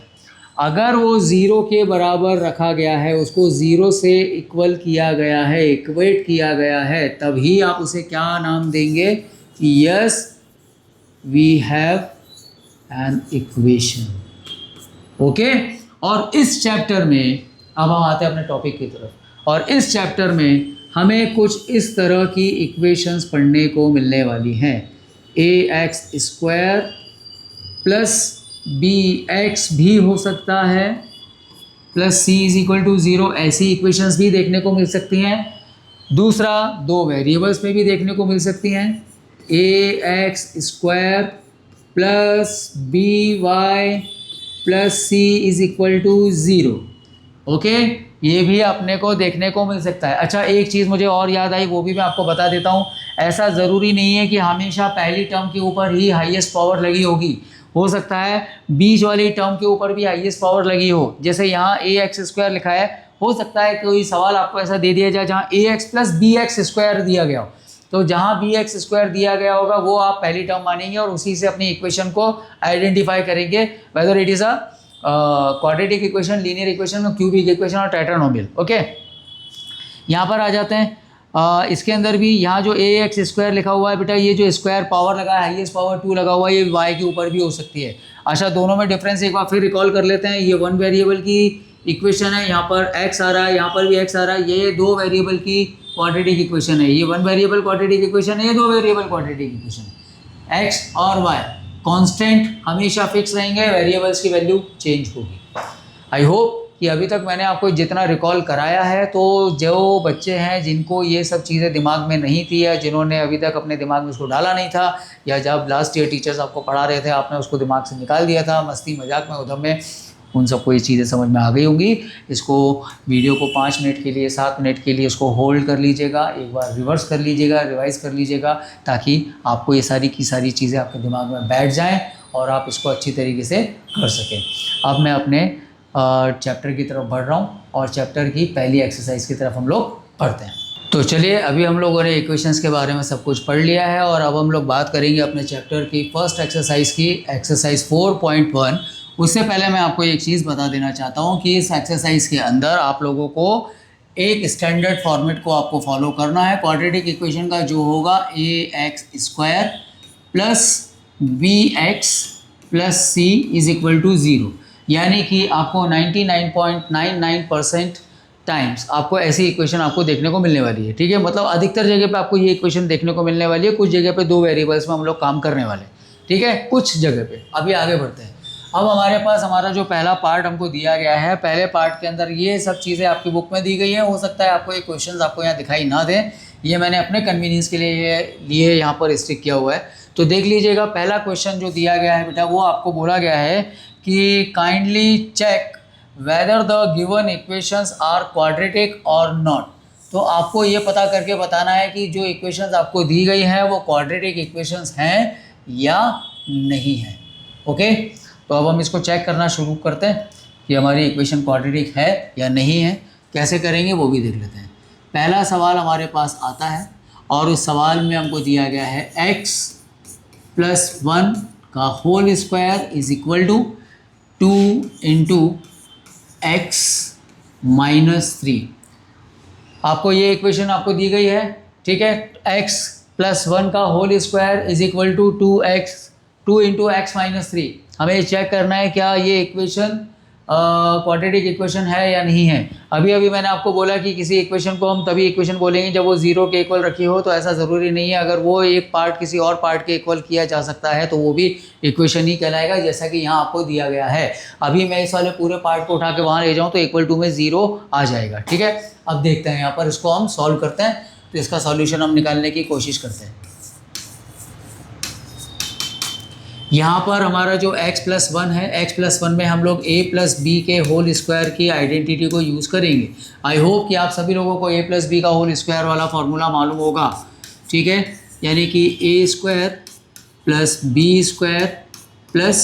अगर वो 0 के बराबर रखा गया है, उसको 0 से इक्वल किया गया है, इक्वेट किया गया है, तभी आप उसे क्या नाम देंगे कि yes we have an equation. Okay, और इस चैप्टर में अब हम आते हैं अपने टॉपिक की तरफ, और इस चैप्टर में हमें कुछ इस तरह की इक्वेशंस पढ़ने को मिलने वाली हैं। ax स्क्वायर प्लस bx भी हो सकता है plus c is equal to 0, ऐसी इक्वेशंस भी देखने को मिल सकती हैं। दूसरा, दो वेरिएबल्स में भी देखने को मिल सकती हैं, ax square plus by plus c is equal to 0। Okay, ये भी अपने को देखने को मिल सकता है। अच्छा, एक चीज़ मुझे और याद आई, वो भी मैं आपको बता देता हूँ। ऐसा ज़रूरी नहीं है कि हमेशा पहली टर्म के ऊपर ही हाईएस्ट पावर लगी होगी, हो सकता है बीच वाली टर्म के ऊपर भी हाईएस्ट पावर लगी हो। जैसे यहाँ ax स्क्वायर लिखा है, हो सकता है कोई सवाल आपको ऐसा दे दिया जाए जहाँ ax प्लस bx स्क्वायर दिया गया हो, तो जहाँ bx स्क्वायर दिया गया होगा वो आप पहली टर्म मानेंगे और उसी से अपनी इक्वेशन को आइडेंटिफाई करेंगे, weather it is a quadratic equation, linear equation, cubic equation और टेट्रानोमियल। ओके, यहाँ पर आ जाते हैं। इसके अंदर भी यहाँ जो ax स्क्वायर लिखा हुआ है बेटा, ये जो स्क्वायर पावर लगा है, हाईएस्ट पावर 2 लगा हुआ है, ये y के ऊपर भी हो सकती है। अच्छा, दोनों में डिफरेंस एक बार फिर रिकॉल कर लेते हैं। ये वन वेरिएबल की इक्वेशन है, यहाँ पर x आ रहा है, यहाँ पर भी x आ रहा है। ये दो वेरिएबल की क्वाड्रेटिक इक्वेशन है, ये वन वेरिएबल क्वाड्रेटिक इक्वेशन है, ये दो वेरिएबल क्वाड्रेटिक इक्वेशन है। x और y कांस्टेंट हमेशा फिक्स रहेंगे, वेरिएबल्स की वैल्यू चेंज होगी। आई होप कि अभी तक मैंने आपको जितना रिकॉल कराया है, तो जो बच्चे हैं जिनको ये सब चीज़ें दिमाग में नहीं थी, या जिन्होंने अभी तक अपने दिमाग में उसको डाला नहीं था, या जब लास्ट ईयर टीचर्स आपको पढ़ा रहे थे आपने उसको दिमाग से निकाल दिया था मस्ती मजाक में, उधम में, उन सबको ये चीज़ें समझ में आ गई होंगी। इसको वीडियो को 5 मिनट के लिए, 7 मिनट के लिए इसको होल्ड कर लीजिएगा, एक बार रिवर्स कर लीजिएगा, रिवाइज कर लीजिएगा, ताकि आपको ये सारी की सारी चीज़ें आपके दिमाग में बैठ जाएँ और आप इसको अच्छी तरीके से कर सकें। अब मैं अपने चैप्टर की तरफ बढ़ रहा हूँ और चैप्टर की पहली एक्सरसाइज की तरफ हम लोग पढ़ते हैं। तो चलिए, अभी हम लोगों ने इक्वेशंस के बारे में सब कुछ पढ़ लिया है और अब हम लोग बात करेंगे अपने चैप्टर की फर्स्ट एक्सरसाइज की, एक्सरसाइज 4.1। उससे पहले मैं आपको एक चीज़ बता देना चाहता हूँ कि इस एक्सरसाइज के अंदर आप लोगों को एक स्टैंडर्ड फॉर्मेट को आपको फॉलो करना है। क्वाड्रेटिक इक्वेशन का जो होगा ax square plus bx plus c is equal to 0, यानी कि आपको 99.99% टाइम्स आपको ऐसी इक्वेशन आपको देखने को मिलने वाली है, ठीक है। मतलब अधिकतर जगह पे आपको ये इक्वेशन देखने को मिलने वाली है, कुछ जगह पे दो वेरिएबल्स में हम लोग काम करने वाले, ठीक है, कुछ जगह पे। अभी आगे बढ़ते हैं। अब हमारे पास हमारा जो पहला पार्ट हमको दिया गया है, पहले पार्ट के अंदर ये सब चीज़ें आपकी बुक में दी गई हैं। हो सकता है आपको ये क्वेश्चंस आपको यहाँ दिखाई ना दें, ये मैंने अपने कन्वीनियंस के लिए यहाँ पर स्टिक किया हुआ है। तो देख लीजिएगा, पहला क्वेश्चन जो दिया गया है बेटा, वो आपको बोला गया है कि kindly check whether the given equations are quadratic और नॉट। तो आपको ये पता करके बताना है कि जो इक्वेशंस आपको दी गई हैं वो क्वाड्रेटिक इक्वेशंस हैं या नहीं हैं। ओके, तो अब हम इसको चेक करना शुरू करते हैं कि हमारी इक्वेशन क्वाड्रेटिक है या नहीं है। कैसे करेंगे वो भी देख लेते हैं। पहला सवाल हमारे पास आता है और उस सवाल में हमको दिया गया है x + 1 का whole square is equal to 2 into x - 3। आपको ये इक्वेशन आपको दी गई है, ठीक है। x + 1 का whole square is equal to 2 into x - 3। हमें चेक करना है क्या ये इक्वेशन क्वाड्रेटिक इक्वेशन है या नहीं है। अभी अभी मैंने आपको बोला कि किसी इक्वेशन को हम तभी इक्वेशन बोलेंगे जब वो 0 के इक्वल रखी हो, तो ऐसा ज़रूरी नहीं है। अगर वो एक पार्ट किसी और पार्ट के इक्वल किया जा सकता है तो वो भी इक्वेशन ही कहलाएगा, जैसा कि यहाँ आपको दिया गया है। अभी मैं इस वाले पूरे पार्ट को उठा के वहाँ ले जाऊँ तो =2 में 0 आ जाएगा, ठीक है। अब देखते हैं यहाँ पर, इसको हम सॉल्व करते हैं। तो इसका सॉल्यूशन हम निकालने की कोशिश करते हैं। यहाँ पर हमारा जो x + 1 है, x + 1 में हम लोग a + b के होल स्क्वायर की आइडेंटिटी को यूज़ करेंगे। आई होप कि आप सभी लोगों को a + b का होल स्क्वायर वाला फार्मूला मालूम होगा, ठीक है। यानी कि a² + b² +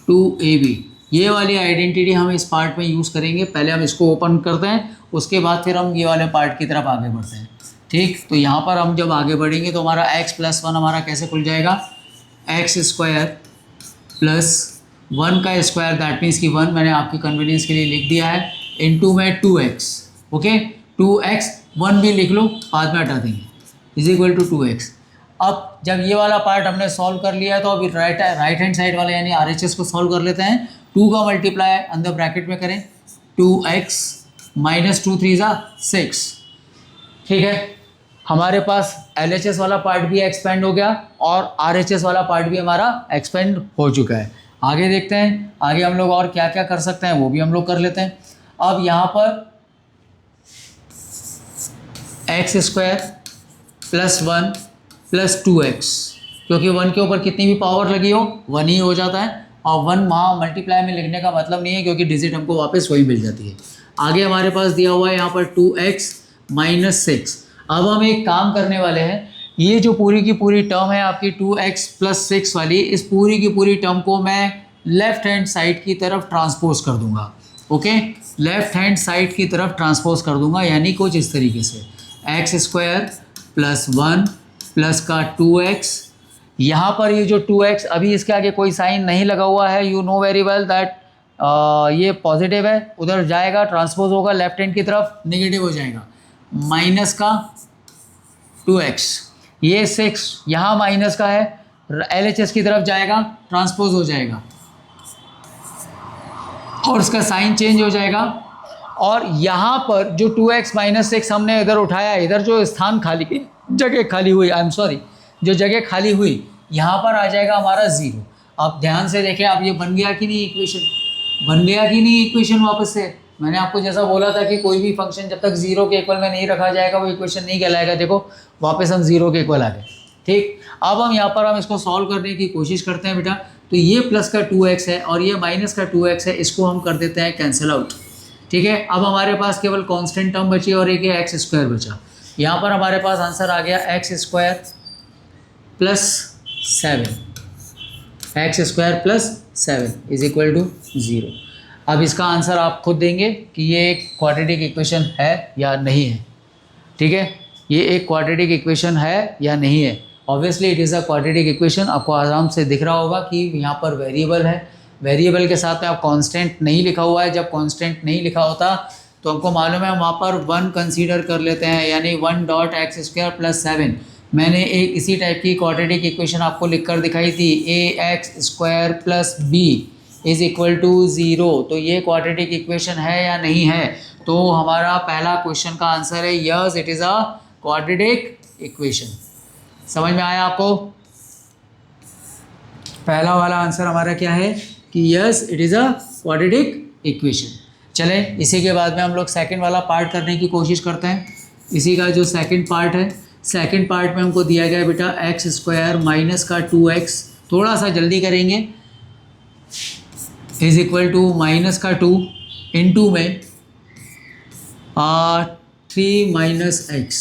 2ab, ये वाली आइडेंटिटी हम इस पार्ट में यूज़ करेंगे। पहले हम इसको ओपन करते हैं, उसके बाद फिर हम ये वाले पार्ट की तरफ आगे बढ़ते हैं, ठीक। तो यहाँ पर हम जब आगे बढ़ेंगे तो हमारा x + 1 हमारा कैसे खुल जाएगा, x² + 1 का स्क्वायर, दैट मीन्स कि 1 मैंने आपकी कन्वीनियंस के लिए लिख दिया है, इनटू में 2x। ओके, 2x 1 भी लिख लो, बाद में हटा देंगे, इज इक्वल टू 2x। अब जब ये वाला पार्ट हमने सॉल्व कर लिया है तो अभी राइट हैंड साइड वाले यानी RHS को सॉल्व कर लेते हैं। 2 का मल्टीप्लाई अंदर ब्रैकेट में करें, 2x - 2 3 6, ठीक है। हमारे पास LHS वाला पार्ट भी एक्सपेंड हो गया और RHS वाला पार्ट भी हमारा एक्सपेंड हो चुका है। आगे देखते हैं, आगे हम लोग और क्या क्या कर सकते हैं वो भी हम लोग कर लेते हैं। अब यहाँ पर x² + 1 + 2x, क्योंकि 1 के ऊपर कितनी भी पावर लगी हो 1 ही हो जाता है, और 1 वहाँ मल्टीप्लाई में लिखने का मतलब नहीं है क्योंकि डिजिट हमको वापस वही मिल जाती है। आगे हमारे पास दिया हुआ है यहाँ पर 2x - 6। अब हम एक काम करने वाले हैं, ये जो पूरी की पूरी टर्म है आपकी 2x + 6 वाली, इस पूरी की पूरी टर्म को मैं लेफ़्ट हैंड साइड की तरफ ट्रांसपोज कर दूंगा। ओके, लेफ़्ट हैंड साइड की तरफ ट्रांसपोज कर दूंगा, यानी कुछ इस तरीके से x² + 1 + का 2x। यहाँ पर ये जो 2x, अभी इसके आगे कोई साइन नहीं लगा हुआ है, you know very well that ये पॉजिटिव है, उधर जाएगा ट्रांसपोज होगा लेफ्ट हैंड की तरफ, नेगेटिव हो जाएगा, माइनस का 2x। ये 6 यहाँ माइनस का है, LHS की तरफ जाएगा, ट्रांसपोज हो जाएगा और उसका साइन चेंज हो जाएगा। और यहाँ पर जो 2x - 6 हमने इधर उठाया, इधर जो स्थान खाली, जगह खाली हुई, आई एम सॉरी, जो जगह खाली हुई यहाँ पर आ जाएगा हमारा 0। आप ध्यान से देखें, आप ये बन गया कि नहीं इक्वेशन, बन गया कि नहीं इक्वेशन वापस से। मैंने आपको जैसा बोला था कि कोई भी फंक्शन जब तक 0 के इक्वल में नहीं रखा जाएगा वो इक्वेशन नहीं कहलाएगा। देखो वापस हम 0 के इक्वल आ गए, ठीक। अब हम यहाँ पर हम इसको सॉल्व करने की कोशिश करते हैं बेटा। तो ये प्लस का 2x है और ये माइनस का 2x है, इसको हम कर देते हैं कैंसिल आउट, ठीक है। अब हमारे पास केवल कांस्टेंट टर्म बची और एक x² बचा। यहाँ पर हमारे पास आंसर आ गया x² + 7, x² + 7 is equal to 0। अब इसका आंसर आप खुद देंगे कि ये एक क्वाड्रेटिक इक्वेशन है या नहीं है, ठीक है। ये एक क्वाड्रेटिक इक्वेशन है या नहीं है। Obviously it is a quadratic equation. आपको आराम से दिख रहा होगा कि यहाँ पर वेरिएबल है, वेरिएबल के साथ में आप कांस्टेंट नहीं लिखा हुआ है। जब कांस्टेंट नहीं लिखा होता तो हमको मालूम है वहाँ पर 1 कंसीडर कर लेते हैं, यानी 1.x² + 7। मैंने एक इसी टाइप की क्वाड्रेटिक इक्वेशन आपको लिखकर दिखाई थी, ax² + b is equal to 0। तो ये क्वाड्रेटिक इक्वेशन है या नहीं है। तो हमारा पहला क्वेश्चन का आंसर है yes, it is a quadratic equation. समझ में आया आपको? पहला वाला आंसर हमारा क्या है कि कि yes it is a quadratic equation. चलें इसी के बाद में हम लोग सेकंड वाला पार्ट करने की कोशिश करते हैं। इसी का जो सेकंड पार्ट है, सेकंड पार्ट में हमको दिया गया है बेटा एक्स स्क्वायर माइनस का 2x, थोड़ा सा जल्दी करेंगे, इज इक्वल टू माइनस का 2 इंटू में 3 माइनस एक्स।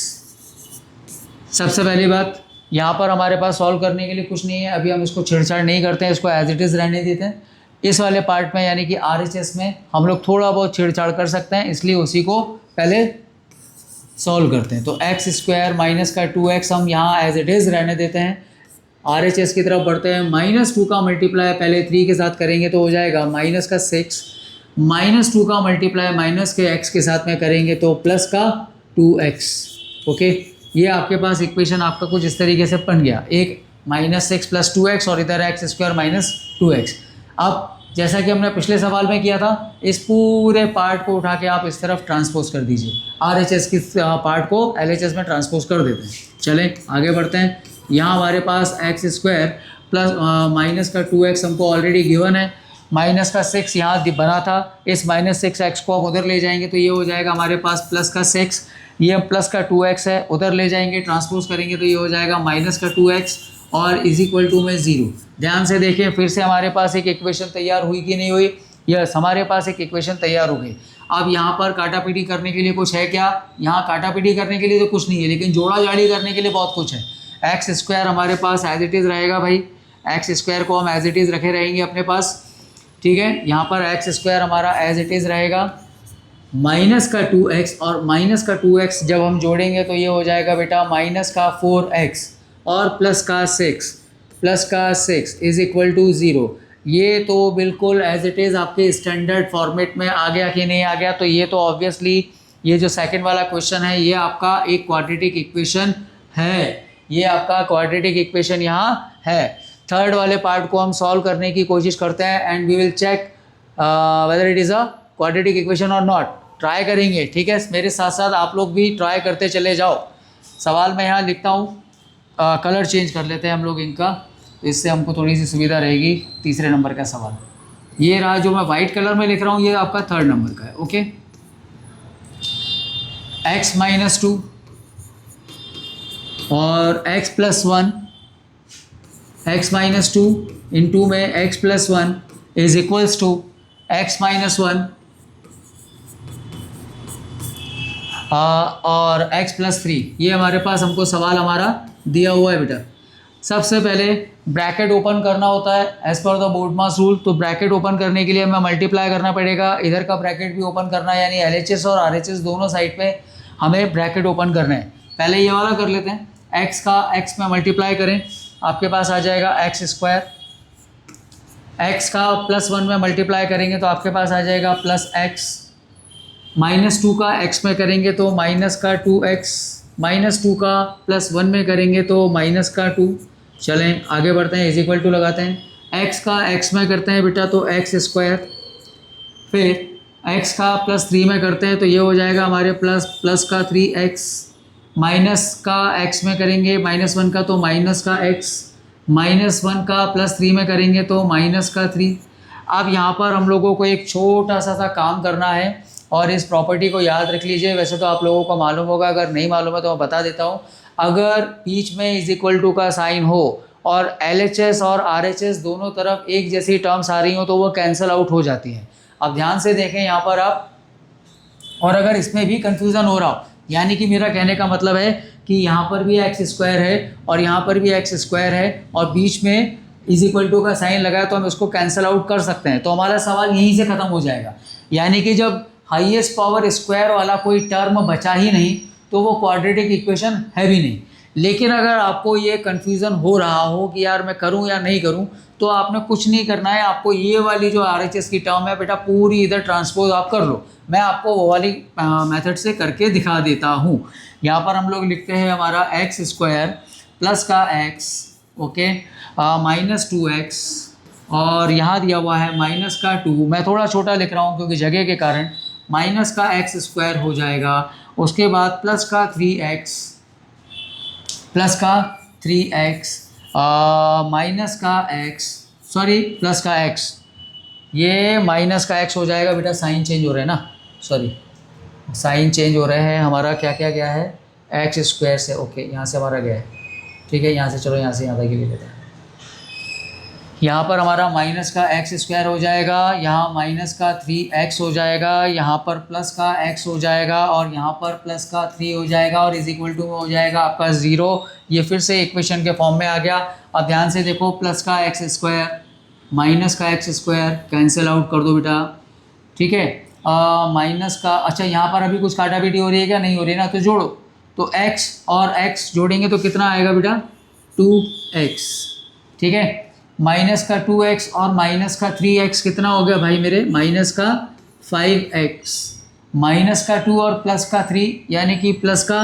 सबसे पहली बात, यहाँ पर हमारे पास सॉल्व करने के लिए कुछ नहीं है, अभी हम इसको छेड़छाड़ नहीं करते हैं, इसको एज इट इज़ रहने देते हैं। इस वाले पार्ट में यानी कि RHS में हम लोग थोड़ा बहुत छेड़छाड़ कर सकते हैं, इसलिए उसी को पहले सॉल्व करते हैं। तो एक्स स्क्वायर माइनस का 2x हम यहाँ एज इट इज़ रहने देते हैं। RHS की तरफ बढ़ते हैं, -2 का मल्टीप्लाई पहले 3 के साथ करेंगे तो हो जाएगा माइनस का 6, -2 का मल्टीप्लाई माइनस के x के साथ में करेंगे तो प्लस का 2x। ओके, ये आपके पास इक्वेशन आपका कुछ इस तरीके से बन गया, एक -6 + 2x और इधर एक्स स्क्वायर माइनस 2x। अब जैसा कि हमने पिछले सवाल में किया था, इस पूरे पार्ट को उठा के आप इस तरफ ट्रांसपोज कर दीजिए, RHS की पार्ट को LHS में ट्रांसपोज कर देते हैं। चलें आगे बढ़ते हैं। यहाँ हमारे पास एक्स स्क्वायर प्लस माइनस का 2x हमको ऑलरेडी गिवन है, माइनस का 6 यहाँ बना था, इस -6x को आप उधर ले जाएंगे तो ये हो जाएगा हमारे पास प्लस का 6, ये प्लस का 2x है, उधर ले जाएंगे ट्रांसपोज करेंगे तो ये हो जाएगा माइनस का 2x और इज इक्वल टू में 0। ध्यान से देखिए, फिर से हमारे पास एक इक्वेशन तैयार हुई कि नहीं हुई? यस, हमारे पास एक इक्वेशन तैयार हो गई। अब यहाँ पर काटापीटी करने के लिए कुछ है क्या? यहाँ काटापीटी करने के लिए तो कुछ नहीं है, लेकिन जोड़ा जाड़ी करने के लिए बहुत कुछ है। एक्स स्क्वायर हमारे पास एज इट इज़ रहेगा भाई, एक्स स्क्वायर को हम एज इट इज़ रखे रहेंगे अपने पास, ठीक है। यहाँ पर एक्स स्क्वायर हमारा एज इट इज़ रहेगा, माइनस का 2x और माइनस का 2x जब हम जोड़ेंगे तो ये हो जाएगा बेटा माइनस का 4x और प्लस का 6 इज इक्वल टू 0। ये तो बिल्कुल एज इट इज़ आपके स्टैंडर्ड फॉर्मेट में आ गया कि नहीं आ गया? तो ये तो ऑब्वियसली ये जो सेकंड वाला क्वेश्चन है ये आपका एक क्वाड्रेटिक इक्वेशन है, ये आपका क्वाड्रेटिक इक्वेशन यहाँ है। थर्ड वाले पार्ट को हम सॉल्व करने की कोशिश करते हैं and we will check whether it is a quadratic equation और नॉट। ट्राई करेंगे, ठीक है। मेरे साथ साथ आप लोग भी ट्राई करते चले जाओ। सवाल मैं यहाँ लिखता हूँ, कलर चेंज कर लेते हैं हम लोग इनका, तो इससे हमको थोड़ी सी सुविधा रहेगी। तीसरे नंबर का सवाल ये रहा, जो मैं वाइट कलर में लिख रहा हूँ ये आपका थर्ड नंबर का है। ओके, x-2 और x+1, x-2 इंटू में x+1 is equals to x-1 और x+3। ये हमारे पास हमको सवाल हमारा दिया हुआ है बेटा। सबसे पहले ब्रैकेट ओपन करना होता है एज पर द बोर्डमास रूल। तो ब्रैकेट ओपन करने के लिए हमें मल्टीप्लाई करना पड़ेगा, इधर का ब्रैकेट भी ओपन करना है, यानी LHS और RHS दोनों साइड पे हमें ब्रैकेट ओपन करना है। पहले ये वाला कर लेते हैं, x का x में मल्टीप्लाई करें, आपके पास आ जाएगा एक्स स्क्वायर, x का +1 में मल्टीप्लाई करेंगे तो आपके पास आ जाएगा +x, -2 का x में करेंगे तो माइनस का 2x, -2 का +1 में करेंगे तो माइनस का 2। चलें आगे बढ़ते हैं, इज इक्वल टू लगाते हैं, x का x में करते हैं बेटा तो एक्स स्क्वायर, फिर x का +3 में करते हैं तो ये हो जाएगा हमारे प्लस का 3x, माइनस का x में करेंगे -1 का तो माइनस का x, -1 का +3 में करेंगे तो माइनस का 3। अब यहाँ पर हम लोगों को एक छोटा सा काम करना है और इस प्रॉपर्टी को याद रख लीजिए। वैसे तो आप लोगों को मालूम होगा, अगर नहीं मालूम है तो मैं बता देता हूँ। अगर बीच में इज इक्वल टू का साइन हो और LHS और RHS दोनों तरफ एक जैसी टर्म्स आ रही हो तो वो कैंसिल आउट हो जाती हैं। अब ध्यान से देखें यहाँ पर आप, और अगर इसमें भी कंफ्यूजन हो रहा हो, यानी कि मेरा कहने का मतलब है कि यहाँ पर भी एक्स स्क्वायर है और यहाँ पर भी एक्स स्क्वायर है और बीच में इज इक्वल टू का साइन लगा है तो हम इसको कैंसिल आउट कर सकते हैं, तो हमारा सवाल यहीं से ख़त्म हो जाएगा। यानी कि जब हाईएस्ट पावर स्क्वायर वाला कोई टर्म बचा ही नहीं तो वो क्वाड्रेटिक इक्वेशन है भी नहीं। लेकिन अगर आपको ये कन्फ्यूज़न हो रहा हो कि यार मैं करूं या नहीं करूं, तो आपने कुछ नहीं करना है, आपको ये वाली जो RHS की टर्म है बेटा पूरी इधर ट्रांसपोज आप कर लो। मैं आपको वो वाली मेथड से करके दिखा देता हूँ। यहाँ पर हम लोग लिखते हैं हमारा एक्स स्क्वायर प्लस का x, ओके, -2x और यहाँ दिया हुआ है माइनस का 2। मैं थोड़ा छोटा लिख रहा हूँ क्योंकि जगह के कारण। माइनस का x स्क्वायर हो जाएगा, उसके बाद प्लस का 3x, माइनस का x, सॉरी प्लस का x, ये माइनस का एक्स हो जाएगा बेटा, साइन चेंज हो रहा है ना, सॉरी साइन चेंज हो रहे हैं, हमारा क्या क्या गया है, एक्स स्क्वायर से, ओके यहाँ से हमारा गया है, ठीक है, यहाँ से चलो यहाँ से यहाँ तक ही ले लेते हैं। यहाँ पर हमारा माइनस का एक्स स्क्वायर हो जाएगा, यहाँ माइनस का 3x हो जाएगा, यहाँ पर प्लस का x हो जाएगा और यहाँ पर प्लस का 3 हो जाएगा और इज इक्वल टू हो जाएगा आपका 0। ये फिर से इक्वेशन के फॉर्म में आ गया। अब ध्यान से देखो, प्लस का एक्स स्क्वायर माइनस का एक्स स्क्वायर कैंसिल आउट कर दो बेटा, ठीक है। माइनस का, अच्छा यहाँ पर अभी कुछ काटापीटी हो रही है क्या, नहीं हो रही है ना, तो जोड़ो, तो x और x जोड़ेंगे तो कितना आएगा बेटा 2x, ठीक है। माइनस का 2x और माइनस का 3x कितना हो गया भाई मेरे, माइनस का 5x, माइनस का 2 और प्लस का 3 यानी कि प्लस का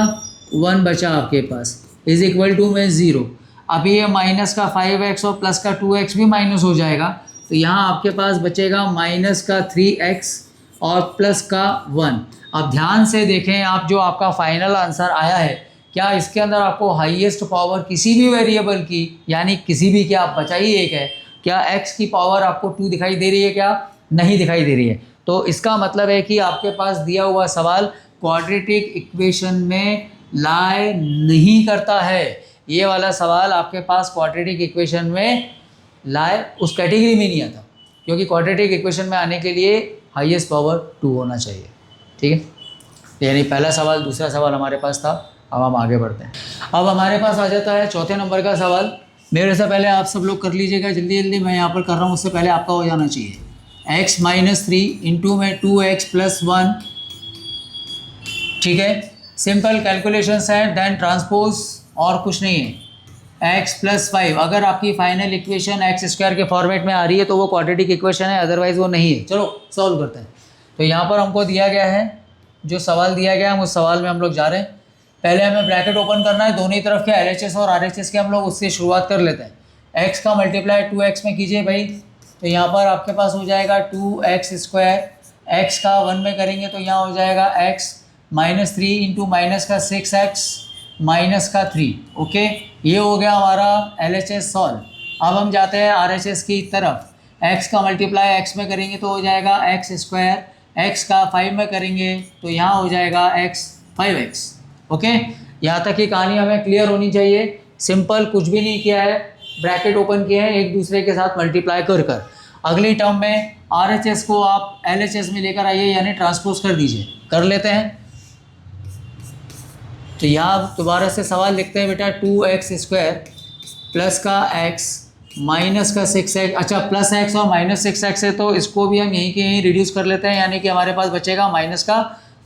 1 बचा आपके पास, इज इक्वल टू में 0। अभी ये माइनस का 5x और प्लस का 2x भी माइनस हो जाएगा, तो यहाँ आपके पास बचेगा माइनस का 3x और प्लस का 1। अब ध्यान से देखें आप, जो आपका फाइनल आंसर आया है, क्या इसके अंदर आपको हाईएस्ट पावर किसी भी वेरिएबल की, यानी किसी भी, क्या आप बचाइए एक है, क्या x की पावर आपको 2 दिखाई दे रही है, क्या नहीं दिखाई दे रही है। तो इसका मतलब है कि आपके पास दिया हुआ सवाल क्वाड्रेटिक इक्वेशन में लाए नहीं करता है। ये वाला सवाल आपके पास क्वाड्रेटिक इक्वेशन में लाए उस कैटेगरी में नहीं आता, क्योंकि क्वाड्रेटिक इक्वेशन में आने के लिए हाईएस्ट पावर 2 होना चाहिए, ठीक है। यानी पहला सवाल, दूसरा सवाल हमारे पास था। अब हम आगे बढ़ते हैं। अब हमारे पास आ जाता है चौथे नंबर का सवाल। मेरे से पहले आप सब लोग कर लीजिएगा जल्दी जल्दी, मैं यहाँ पर कर रहा हूँ, उससे पहले आपका हो जाना चाहिए। x माइनस 3 इंटू में 2x प्लस 1, ठीक है। सिंपल कैलकुलेशंस हैं, देन ट्रांसपोज, और कुछ नहीं है। x प्लस 5, अगर आपकी फाइनल इक्वेशन एक्स स्क्वायर के फॉर्मेट में आ रही है तो वो क्वाड्रेटिक इक्वेशन है, अदरवाइज वो नहीं है। चलो सॉल्व करते हैं। तो यहाँ पर हमको दिया गया है, जो सवाल दिया गया है उस सवाल में हम लोग जा रहे हैं। पहले हमें ब्रैकेट ओपन करना है, दोनों ही तरफ के LHS और RHS के हम लोग उससे शुरुआत कर लेते हैं। x का मल्टीप्लाई 2x में कीजिए भाई, तो यहाँ पर आपके पास हो जाएगा 2x स्क्वायर, x का 1 में करेंगे तो यहाँ हो जाएगा x माइनस 3 इंटू माइनस का 6x माइनस का 3, ओके। ये हो गया हमारा LHS सॉल्व। अब हम जाते हैं RHS की तरफ। x का मल्टीप्लाई x में करेंगे तो हो जाएगा x स्क्वायर, x का 5 में करेंगे तो यहाँ हो जाएगा x 5x, ओके। यहाँ तक की कहानी हमें क्लियर होनी चाहिए। सिंपल, कुछ भी नहीं किया है, ब्रैकेट ओपन किए हैं, एक दूसरे के साथ मल्टीप्लाई कर कर। अगली टर्म में RHS को आप LHS में लेकर आइए, यानी ट्रांसपोज कर दीजिए। कर लेते हैं। तो यहाँ दोबारा से सवाल लिखते हैं बेटा, 2x स्क्वायर प्लस का x माइनस का 6x, अच्छा प्लस x और माइनस 6x है तो इसको भी हम यहीं के यहीं रिड्यूस कर लेते हैं, यानी कि हमारे पास बचेगा माइनस का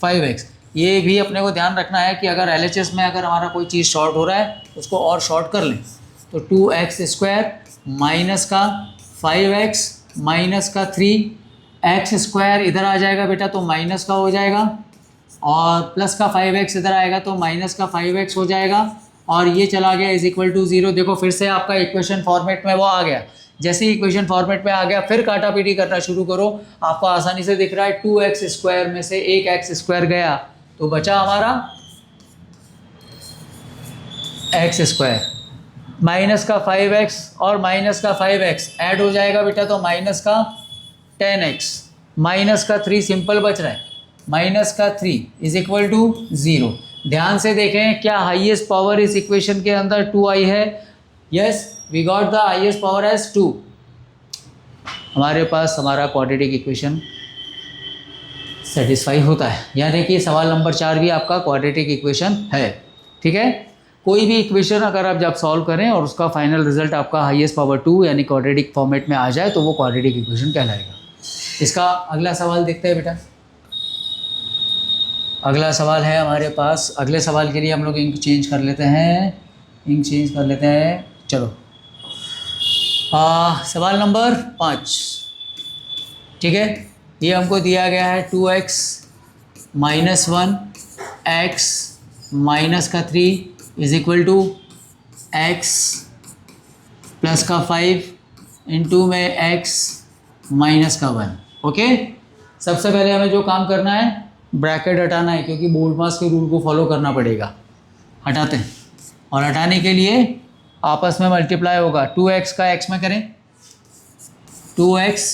5x। ये भी अपने को ध्यान रखना है कि अगर LHS में अगर हमारा कोई चीज़ शॉर्ट हो रहा है उसको और शॉर्ट कर लें। तो 2x स्क्वायर माइनस का 5x माइनस का 3x स्क्वायर इधर आ जाएगा बेटा तो माइनस का हो जाएगा, और प्लस का 5x इधर आएगा तो माइनस का 5x हो जाएगा, और ये चला गया इज इक्वल टू 0। देखो फिर से आपका इक्वेशन फॉर्मेट में वो आ गया। जैसे ही इक्वेशन फॉर्मेट में आ गया फिर काटापीटी करना शुरू करो, आपको आसानी से दिख रहा है 2x स्क्वायर में से एक x स्क्वायर गया तो बचा हमारा x स्क्वायर, माइनस का 5x और माइनस का 5x ऐड हो जाएगा बेटा तो माइनस का 10x, माइनस का 3 सिंपल बच रहा है, माइनस का 3 इज इक्वल टू 0। ध्यान से देखें, क्या हाईएस्ट पावर इस इक्वेशन के अंदर 2i है? Yes, we got the highest power as 2। हमारे पास हमारा क्वाड्रेटिक इक्वेशन सेटिस्फाई होता है, यानी कि सवाल नंबर 4 भी आपका क्वाड्रेटिक इक्वेशन है, ठीक है। कोई भी इक्वेशन अगर आप जब सॉल्व करें और उसका फाइनल रिजल्ट आपका हाईएस्ट पावर 2 यानी क्वाड्रेटिक फॉर्मेट में आ जाए तो वो क्वाड्रेटिक इक्वेशन कहलाएगा। इसका अगला सवाल देखते हैं बेटा। अगला सवाल है हमारे पास, अगले सवाल के लिए हम लोग इंक चेंज कर लेते हैं, इंक चेंज कर लेते हैं। चलो सवाल नंबर 5, ठीक है। ये हमको दिया गया है 2x माइनस 1 x माइनस का 3 is equal to x plus का 5 इंटू में x माइनस का 1, ओके। सबसे पहले हमें जो काम करना है ब्रैकेट हटाना है, क्योंकि बोर्ड मास के रूल को फॉलो करना पड़ेगा। हटाते हैं, और हटाने के लिए आपस में मल्टीप्लाई होगा। 2x का x में करें, 2x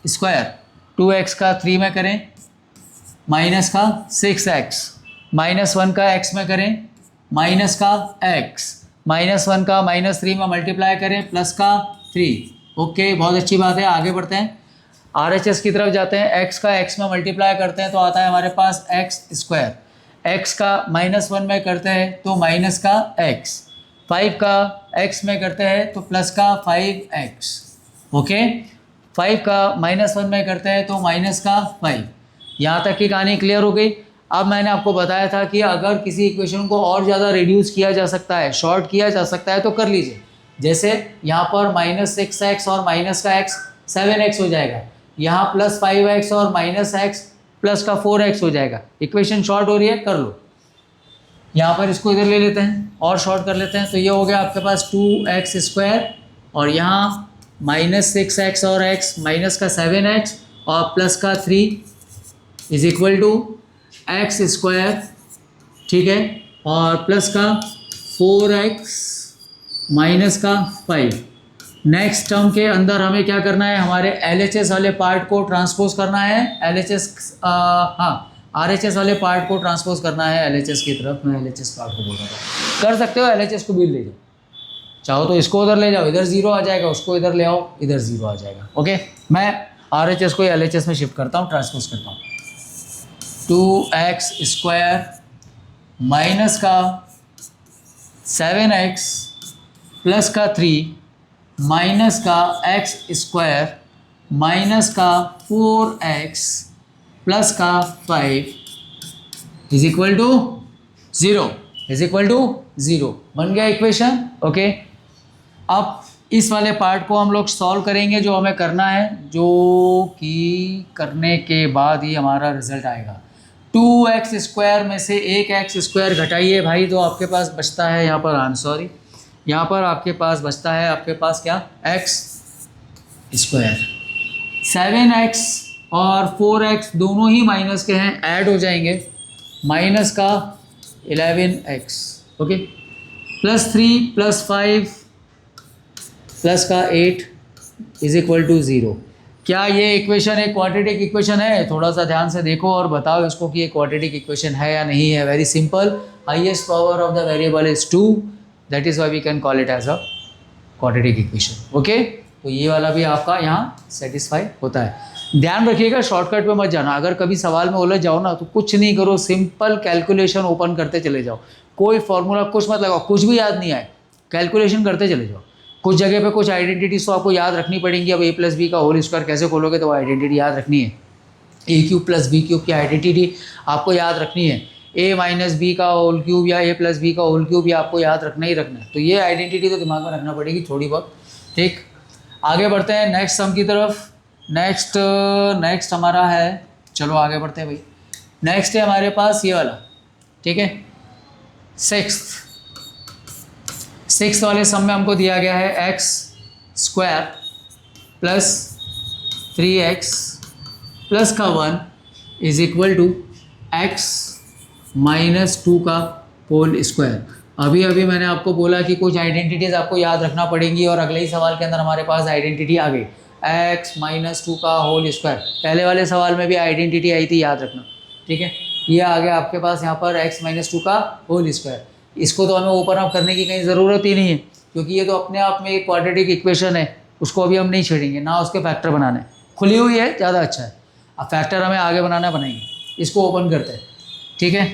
स्क्वायर 2x का 3 में करें माइनस का 6x -1 का x में करें माइनस का x -1 का -3 में मल्टीप्लाई करें प्लस का 3। ओके, बहुत अच्छी बात है। आगे बढ़ते हैं, RHS की तरफ जाते हैं। x का x में मल्टीप्लाई करते हैं तो आता है हमारे पास x स्क्वायर, x का -1 में करते हैं तो माइनस का x, 5 का x में करते हैं तो प्लस का 5x। ओके, 5 का -1 में करते हैं तो माइनस का 5। यहाँ तक की कहानी क्लियर हो गई। अब मैंने आपको बताया था कि अगर किसी इक्वेशन को और ज़्यादा रिड्यूस किया जा सकता है, शॉर्ट किया जा सकता है तो कर लीजिए। जैसे यहाँ पर -6x और माइनस का x 7x हो जाएगा, यहाँ प्लस 5x और माइनस x प्लस का 4x हो जाएगा। इक्वेशन शॉर्ट हो रही है, कर लो। यहाँ पर इसको इधर ले लेते हैं और शॉर्ट कर लेते हैं, तो ये हो गया आपके पास 2x स्क्वायर और यहाँ -6x और x माइनस का 7x और प्लस का 3 is equal to x square, ठीक है, और प्लस का 4x माइनस का 5। नेक्स्ट टर्म के अंदर हमें क्या करना है, हमारे LHS वाले पार्ट को ट्रांसपोज करना है। RHS वाले पार्ट को ट्रांसपोज करना है LHS की तरफ। मैं LHS पार्ट को बोल रहा था, कर सकते हो LHS को भी ले जाओ, चाहो तो इसको उधर ले जाओ, इधर 0 आ जाएगा, उसको इधर ले आओ, इधर 0 आ जाएगा। ओके, मैं RHS को LHS में शिफ्ट करता हूँ, ट्रांसपोज करता हूँ। 2x स्क्वायर माइनस का 7x प्लस का 3 माइनस का x स्क्वायर माइनस का 4x प्लस का 5 is equal to 0, is equal to 0। बन गया इक्वेशन। ओके, अब इस वाले पार्ट को हम लोग सॉल्व करेंगे, जो हमें करना है, जो कि करने के बाद ही हमारा रिजल्ट आएगा। 2x स्क्वायर में से एक x स्क्वायर घटाइए भाई, तो आपके पास बचता है यहाँ पर, यहाँ पर आपके पास बचता है, आपके पास क्या, x स्क्वायर। 7x और 4x दोनों ही माइनस के हैं, ऐड हो जाएंगे, माइनस का 11x। Okay, plus 3 plus 5 plus का 8 इज इक्वल टू 0। क्या ये इक्वेशन एक क्वाड्रेटिक इक्वेशन है? थोड़ा सा ध्यान से देखो और बताओ इसको कि ये क्वाड्रेटिक इक्वेशन है या नहीं है। Very simple, highest power of the variable is 2, that is why we can call it as a quadratic equation. Okay, तो ये वाला भी आपका यहाँ सेटिस्फाई होता है। ध्यान रखिएगा, शॉर्टकट पे मत जाना। अगर कभी सवाल में उलझ जाओ ना तो कुछ नहीं करो, सिंपल कैलकुलेशन ओपन करते चले जाओ। कोई फॉर्मूला कुछ मत लगाओ, कुछ भी याद नहीं आए, कैलकुलेशन करते चले जाओ। कुछ जगह पे कुछ आइडेंटिटीज तो आपको याद रखनी पड़ेंगी। अब a प्लस बी का होल स्क्वायर कैसे खोलोगे, तो वो आइडेंटिटी याद रखनी है। a³ प्लस b³ की आइडेंटिटी आपको याद रखनी है। a माइनस बी का होल क्यूब या a प्लस बी का होल क्यूब, या आपको याद रखना ही रखना है। तो ये आइडेंटिटी तो दिमाग में रखना पड़ेगी थोड़ी बहुत। ठीक, आगे बढ़ते हैं नेक्स्ट सम की तरफ। नेक्स्ट हमारा है, चलो आगे बढ़ते हैं भाई। नेक्स्ट है हमारे पास ये वाला, ठीक है, सिक्स वाले सम में हमको दिया गया है x square plus 3x plus का 1 is equal to x minus 2 का होल स्क्वायर। अभी मैंने आपको बोला कि कुछ आइडेंटिटीज़ आपको याद रखना पड़ेंगी, और अगले ही सवाल के अंदर हमारे पास आइडेंटिटी आ गई, x माइनस 2 का होल स्क्वायर। पहले वाले सवाल में भी आइडेंटिटी आई थी, याद रखना। ठीक है, ये आ गया आपके पास यहाँ पर x माइनस 2 का होल स्क्वायर। इसको तो हमें ओपन अप करने की कहीं ज़रूरत ही नहीं है, क्योंकि ये तो अपने आप में एक क्वाड्रेटिक इक्वेशन है, उसको अभी हम नहीं छेड़ेंगे, ना उसके फैक्टर बनाने। खुली हुई है, ज़्यादा अच्छा है। अब फैक्टर हमें आगे बनाना बनाएंगे। इसको ओपन करते हैं, ठीक है।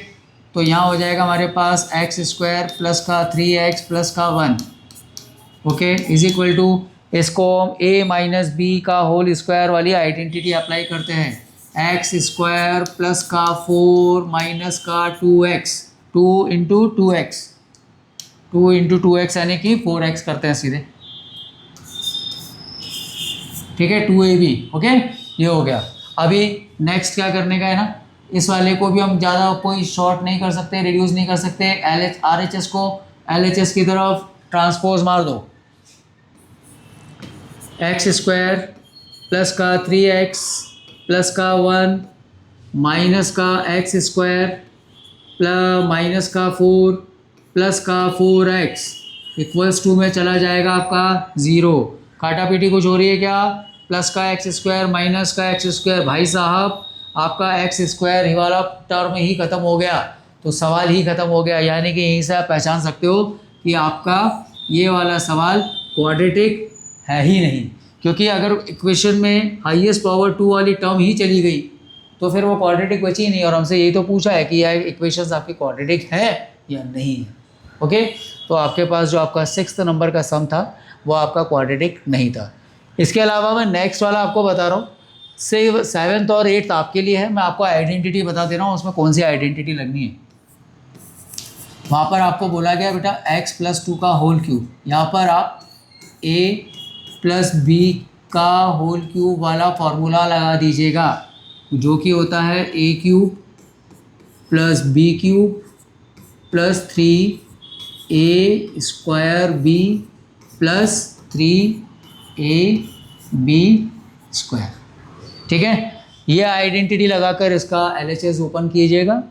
तो यहाँ हो जाएगा हमारे पास x स्क्वायर प्लस का 3x प्लस का 1, ओके, इज इक्वल टू, इसको हम a माइनस बी का होल स्क्वायर वाली आइडेंटिटी अप्लाई करते हैं। x स्क्वायर प्लस का 4 माइनस का 2x, 2 into 2x, 2 into 2x यानी कि 4x करते हैं सीधे, ठीक है, 2ab। ओके, ये हो गया। अभी नेक्स्ट क्या करने का है ना, इस वाले को भी हम ज़्यादा कोई शॉर्ट नहीं कर सकते, रिड्यूस नहीं कर सकते। RHS को LHS की तरफ ट्रांसपोज मार दो। x स्क्वायर प्लस का 3x प्लस का 1 माइनस का x स्क्वायर प्लस माइनस का 4 प्लस का 4x इक्वल्स टू में चला जाएगा आपका 0। काटा पीटी कुछ हो रही है क्या? प्लस का एक्स स्क्वायर माइनस का एक्स स्क्वायर, भाई साहब आपका एक्स स्क्वायर ही वाला टर्म ही ख़त्म हो गया, तो सवाल ही ख़त्म हो गया। यानी कि यहीं से आप पहचान सकते हो कि आपका ये वाला सवाल क्वाड्रेटिक है ही नहीं, क्योंकि अगर इक्वेशन में हाईएस्ट पावर 2 वाली टर्म ही चली गई तो फिर वो क्वाड्रेटिक बची ही नहीं। और हमसे यही तो पूछा है कि यह इक्वेशंस आपकी क्वाड्रेटिक है या नहीं है। ओके, तो आपके पास जो आपका 6th नंबर का सम था वो आपका क्वाड्रेटिक नहीं था। इसके अलावा मैं नेक्स्ट वाला आपको बता रहा हूँ, 7th और 8th आपके लिए है। मैं आपको आइडेंटिटी बता दे रहा हूँ, उसमें कौन सी आइडेंटिटी लगनी है। वहाँ पर आपको बोला गया बेटा x+2 का होल क्यूब, यहाँ पर आप a+b का होल क्यूब वाला फॉर्मूला लगा दीजिएगा, जो कि होता है a³ + b³ + 3a² + 3ab²। ठीक है, ये आइडेंटिटी लगाकर इसका LHS ओपन कीजिएगा।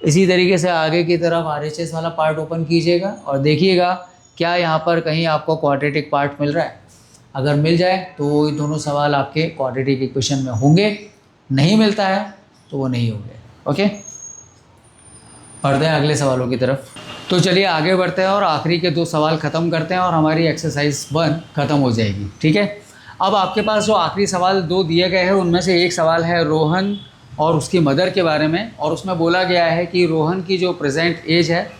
इसी तरीके से आगे की तरफ RHS वाला पार्ट ओपन कीजिएगा और देखिएगा क्या यहाँ पर कहीं आपको क्वाड्रेटिक पार्ट मिल रहा है। अगर मिल जाए तो ये दोनों सवाल आपके क्वाड्रेटिक इक्वेशन में होंगे, नहीं मिलता है तो वो नहीं होंगे। ओके, बढ़ते हैं अगले सवालों की तरफ। तो चलिए आगे बढ़ते हैं और आखिरी के 2 सवाल ख़त्म करते हैं और हमारी एक्सरसाइज 1 ख़त्म हो जाएगी। ठीक है, अब आपके पास जो आखिरी सवाल 2 दिए गए हैं उनमें से एक सवाल है रोहन और उसकी मदर के बारे में, और उसमें बोला गया है कि रोहन की जो प्रेजेंट एज है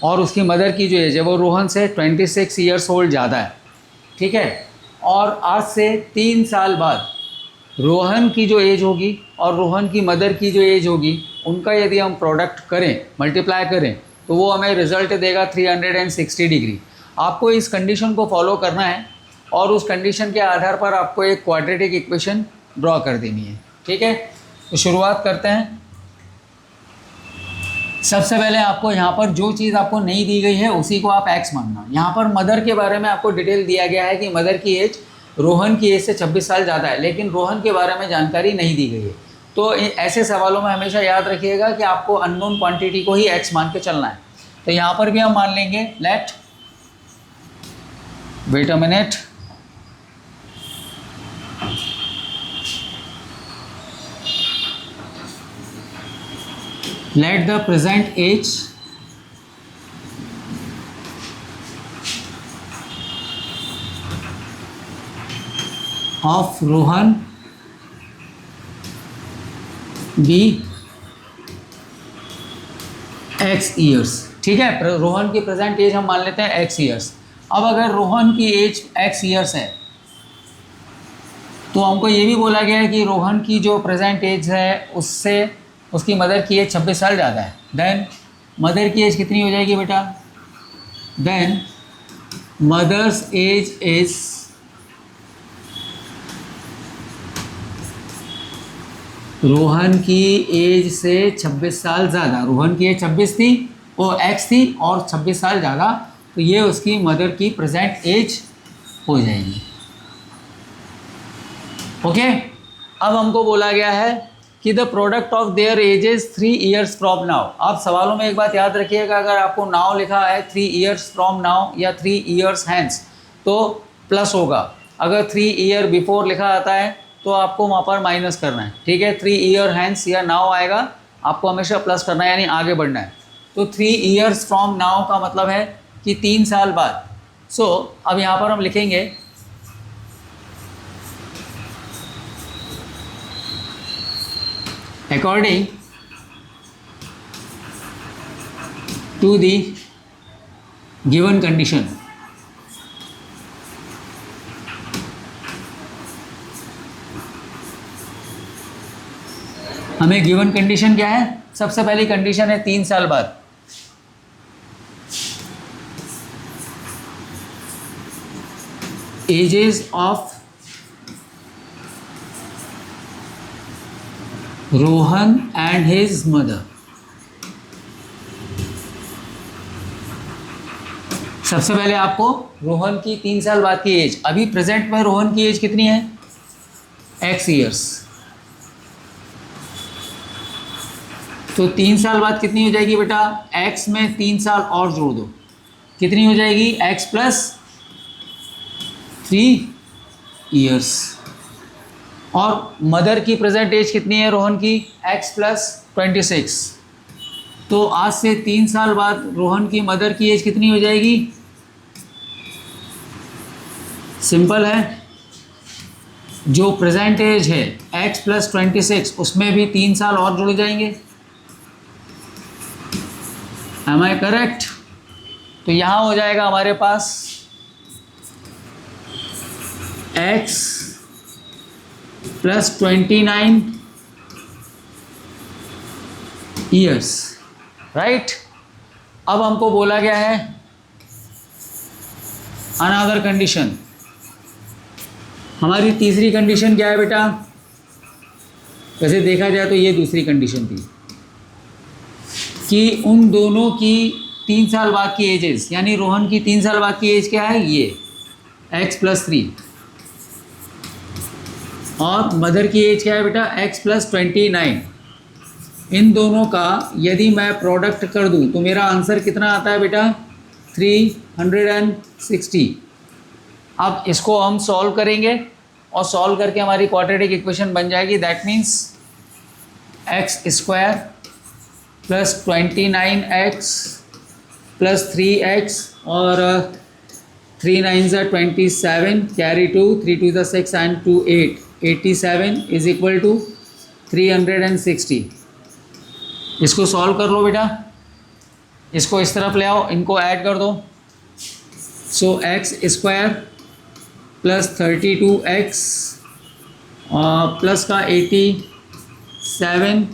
और उसकी मदर की जो एज है वो रोहन से 26 ईयर्स ओल्ड ज़्यादा है। ठीक है, और आज से 3 साल बाद रोहन की जो एज होगी और रोहन की मदर की जो एज होगी, उनका यदि हम प्रोडक्ट करें, मल्टीप्लाई करें, तो वो हमें रिज़ल्ट देगा 360 डिग्री। आपको इस कंडीशन को फॉलो करना है और उस कंडीशन के आधार पर आपको एक क्वाड्रेटिक इक्वेशन ड्रॉ कर देनी है। ठीक है, तो शुरुआत करते हैं। सबसे पहले आपको यहाँ पर जो चीज़ आपको नहीं दी गई है उसी को आप x मानना। यहाँ पर मदर के बारे में आपको डिटेल दिया गया है कि मदर की एज रोहन की एज से 26 साल ज़्यादा है, लेकिन रोहन के बारे में जानकारी नहीं दी गई है। तो ऐसे सवालों में हमेशा याद रखिएगा कि आपको अननोन क्वांटिटी को ही x मान के चलना है। तो यहाँ पर भी हम मान लेंगे let wait a minute, let the present age of Rohan be x years। ठीक है, रोहन की प्रेजेंट एज हम मान लेते हैं x ईयर्स। अब अगर रोहन की एज x ईयर्स है तो हमको ये भी बोला गया है कि रोहन की जो प्रेजेंट एज है उससे उसकी मदर की एज 26 साल ज़्यादा है। देन मदर की एज कितनी हो जाएगी बेटा? Then mother's age is Rohan की एज से 26 साल ज़्यादा। रोहन की एज 26 थी, वो x थी और 26 साल ज़्यादा, तो ये उसकी मदर की प्रेजेंट एज हो जाएगी। ओके, अब हमको बोला गया है कि the product of their edges 3 years from now. आप सवालों में एक बात याद रखिएगा, अगर आपको नाउ लिखा है 3 ईयर्स फ्रॉम नाउ या 3 ईयर्स हैंस तो प्लस होगा। अगर 3 ईयर बिफोर लिखा आता है तो आपको वहाँ पर माइनस करना है। ठीक है, 3 ईयर हैंस या नाउ आएगा, आपको हमेशा प्लस करना है, यानी आगे बढ़ना है। तो 3 ईयर्स फ्रॉम नाउ का मतलब है कि 3 साल बाद। सो अब यहाँ पर हम लिखेंगे according to the given condition, हमें गिवन कंडीशन क्या है? सबसे पहली कंडीशन है 3 साल बाद। Ages of Rohan and his mother. सबसे पहले आपको रोहन की 3 साल बाद की एज, अभी प्रेजेंट में रोहन की एज कितनी है? x years. तो 3 साल बाद कितनी हो जाएगी बेटा? x में 3 साल और जोड़ दो, कितनी हो जाएगी? x + 3 years. और मदर की प्रेजेंट एज कितनी है रोहन की? x plus 26। तो आज से 3 साल बाद रोहन की मदर की एज कितनी हो जाएगी? सिंपल है, जो प्रेजेंट एज है x प्लस 26 उसमें भी 3 साल और जुड़ जाएंगे। Am I correct? तो यहाँ हो जाएगा हमारे पास x प्लस 29 ईयर्स, राइट। अब हमको बोला गया है अनदर कंडीशन। हमारी तीसरी कंडीशन क्या है बेटा? वैसे देखा जाए तो ये दूसरी कंडीशन थी कि उन दोनों की 3 साल बाद की एजेस, यानी रोहन की 3 साल बाद की एज क्या है? ये x प्लस 3, और मदर की एज क्या है बेटा? x plus 29। इन दोनों का यदि मैं प्रोडक्ट कर दूं तो मेरा आंसर कितना आता है बेटा? 360। अब इसको हम सॉल्व करेंगे और सॉल्व करके हमारी क्वाड्रेटिक इक्वेशन बन जाएगी। That means x square plus 29x plus 3x और 3 9 27, carry 2, 3 2 6 and 2 8, 87 is equal to 360। इसको सॉल्व कर लो बेटा, इसको इस तरफ ले आओ, इनको ऐड कर दो। So x square plus 32x plus का 87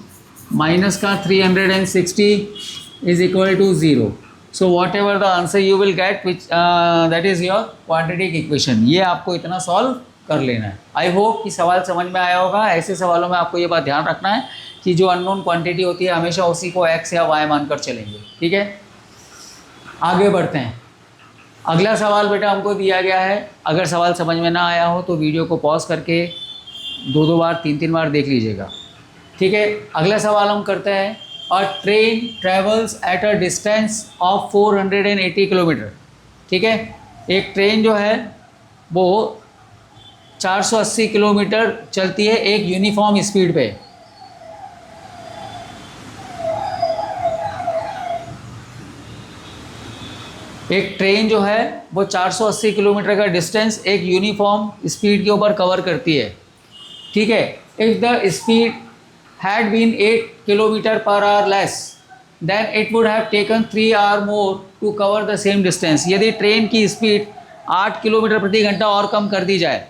माइनस का 360 is equal to 0। So whatever the answer you will get which that is your quadratic equation. ये आपको इतना सॉल्व कर लेना है। आई होप कि सवाल समझ में आया होगा। ऐसे सवालों में आपको ये बात ध्यान रखना है कि जो अननोन क्वांटिटी होती है हमेशा उसी को x या y मानकर चलेंगे, ठीक है। आगे बढ़ते हैं। अगला सवाल बेटा हमको दिया गया है। अगर सवाल समझ में ना आया हो तो वीडियो को पॉज करके 2 बार 3 बार देख लीजिएगा, ठीक है। अगला सवाल हम करते हैं। अ train travels at a distance of 480 kilometre, ठीक है। एक ट्रेन जो है वो 480 किलोमीटर चलती है एक यूनिफॉर्म स्पीड पे। एक ट्रेन जो है वो 480 किलोमीटर का डिस्टेंस एक यूनिफॉर्म स्पीड के ऊपर कवर करती है, ठीक है। If the speed had been 8 kilometre per hour less than it would have taken 3 hour more to cover the same distance. यदि ट्रेन की स्पीड 8 किलोमीटर प्रति घंटा और कम कर दी जाए,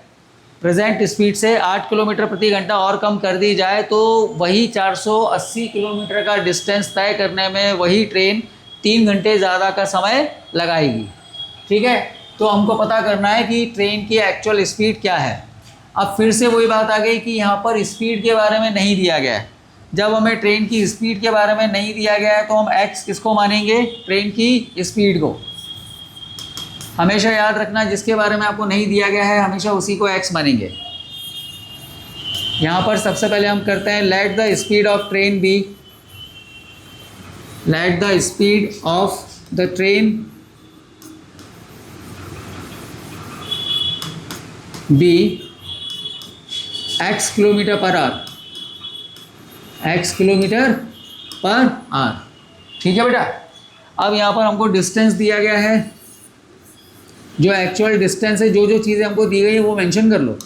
प्रेजेंट स्पीड से 8 किलोमीटर प्रति घंटा और कम कर दी जाए, तो वही 480 किलोमीटर का डिस्टेंस तय करने में वही ट्रेन 3 घंटे ज़्यादा का समय लगाएगी, ठीक है। तो हमको पता करना है कि ट्रेन की एक्चुअल स्पीड क्या है। अब फिर से वही बात आ गई कि यहाँ पर स्पीड के बारे में नहीं दिया गया है। जब हमें ट्रेन की स्पीड के बारे में नहीं दिया गया है तो हम x किसको मानेंगे? ट्रेन की स्पीड को। हमेशा याद रखना, जिसके बारे में आपको नहीं दिया गया है हमेशा उसी को x मानेंगे। यहाँ पर सबसे पहले हम करते हैं let the speed of train be, let the speed of the train be x kilometre per hour, x kilometre per hour, ठीक है बेटा। अब यहाँ पर हमको डिस्टेंस दिया गया है, जो एक्चुअल डिस्टेंस है, जो जो चीज़ें हमको दी गई है वो मेंशन कर लो।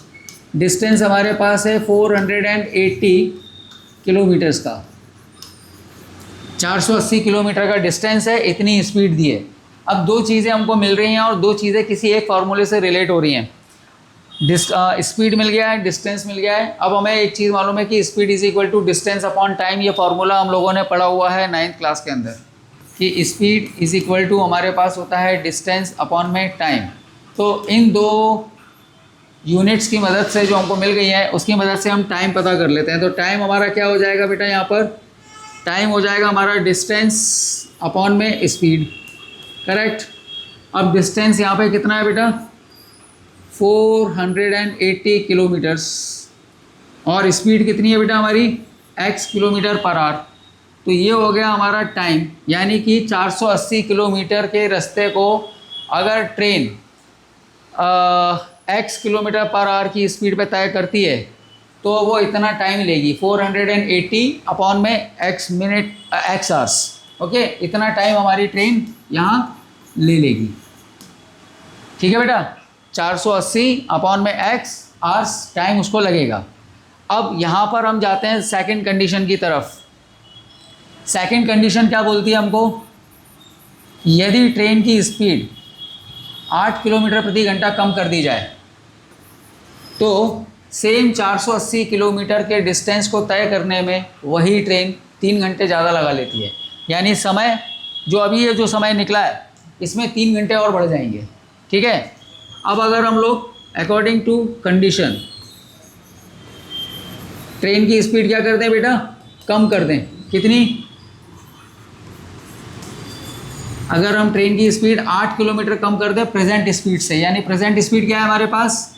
डिस्टेंस हमारे पास है 480 किलोमीटर्स का, 480 किलोमीटर का डिस्टेंस है, इतनी स्पीड दी है। अब 2 चीज़ें हमको मिल रही हैं और 2 चीज़ें किसी एक फार्मूले से रिलेट हो रही हैं। स्पीड मिल गया है, डिस्टेंस मिल गया है। अब हमें एक चीज़ मालूम है कि speed is equal to distance upon time. ये फार्मूला हम लोगों ने पढ़ा हुआ है 9th क्लास के अंदर कि स्पीड इज इक्वल टू हमारे पास होता है डिस्टेंस अपॉन में टाइम। तो इन 2 यूनिट्स की मदद से जो हमको मिल गई है उसकी मदद से हम टाइम पता कर लेते हैं। तो टाइम हमारा क्या हो जाएगा बेटा? यहाँ पर टाइम हो जाएगा हमारा डिस्टेंस अपॉन में स्पीड, करेक्ट। अब डिस्टेंस यहाँ पे कितना है बेटा? 480 किलोमीटर्स, और स्पीड कितनी है बेटा हमारी? x kilometre per our. तो ये हो गया हमारा टाइम, यानी कि 480 किलोमीटर के रास्ते को अगर train x kilometre per our की स्पीड पे तय करती है तो वो इतना टाइम लेगी 480 अपॉन में x minute x hours. Okay, इतना टाइम हमारी ट्रेन यहाँ ले लेगी। ठीक है बेटा, 480 अपॉन में x आवर्स टाइम उसको लगेगा। अब यहाँ पर हम जाते हैं सेकंड कंडीशन की तरफ। सेकंड कंडीशन क्या बोलती है हमको, यदि ट्रेन की स्पीड 8 किलोमीटर प्रति घंटा कम कर दी जाए तो सेम 480 किलोमीटर के डिस्टेंस को तय करने में वही ट्रेन 3 घंटे ज़्यादा लगा लेती है। यानी समय जो अभी ये जो समय निकला है इसमें 3 घंटे और बढ़ जाएंगे। ठीक है, अब अगर हम लोग अकॉर्डिंग टू कंडीशन ट्रेन की स्पीड क्या कर दें बेटा, कम कर दें, कितनी, अगर हम ट्रेन की स्पीड 8 किलोमीटर कम कर दें प्रेजेंट स्पीड से, यानी प्रेजेंट स्पीड क्या है हमारे पास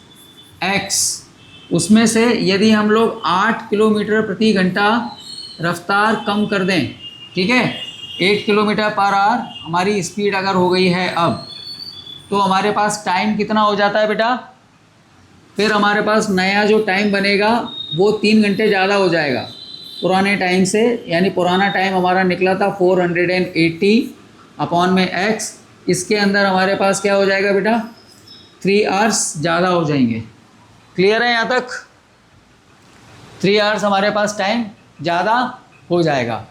x, उसमें से यदि हम लोग 8 किलोमीटर प्रति घंटा रफ्तार कम कर दें, ठीक है, 8 किलोमीटर पर आवर हमारी स्पीड अगर हो गई है अब, तो हमारे पास टाइम कितना हो जाता है बेटा, फिर हमारे पास नया जो टाइम बनेगा वो 3 घंटे ज़्यादा हो जाएगा पुराने टाइम से। यानी पुराना टाइम हमारा निकला था 480 अपॉन में x, इसके अंदर हमारे पास क्या हो जाएगा बेटा, 3 आवर्स ज़्यादा हो जाएंगे। क्लियर है यहाँ तक, 3 आवर्स हमारे पास टाइम ज़्यादा हो जाएगा।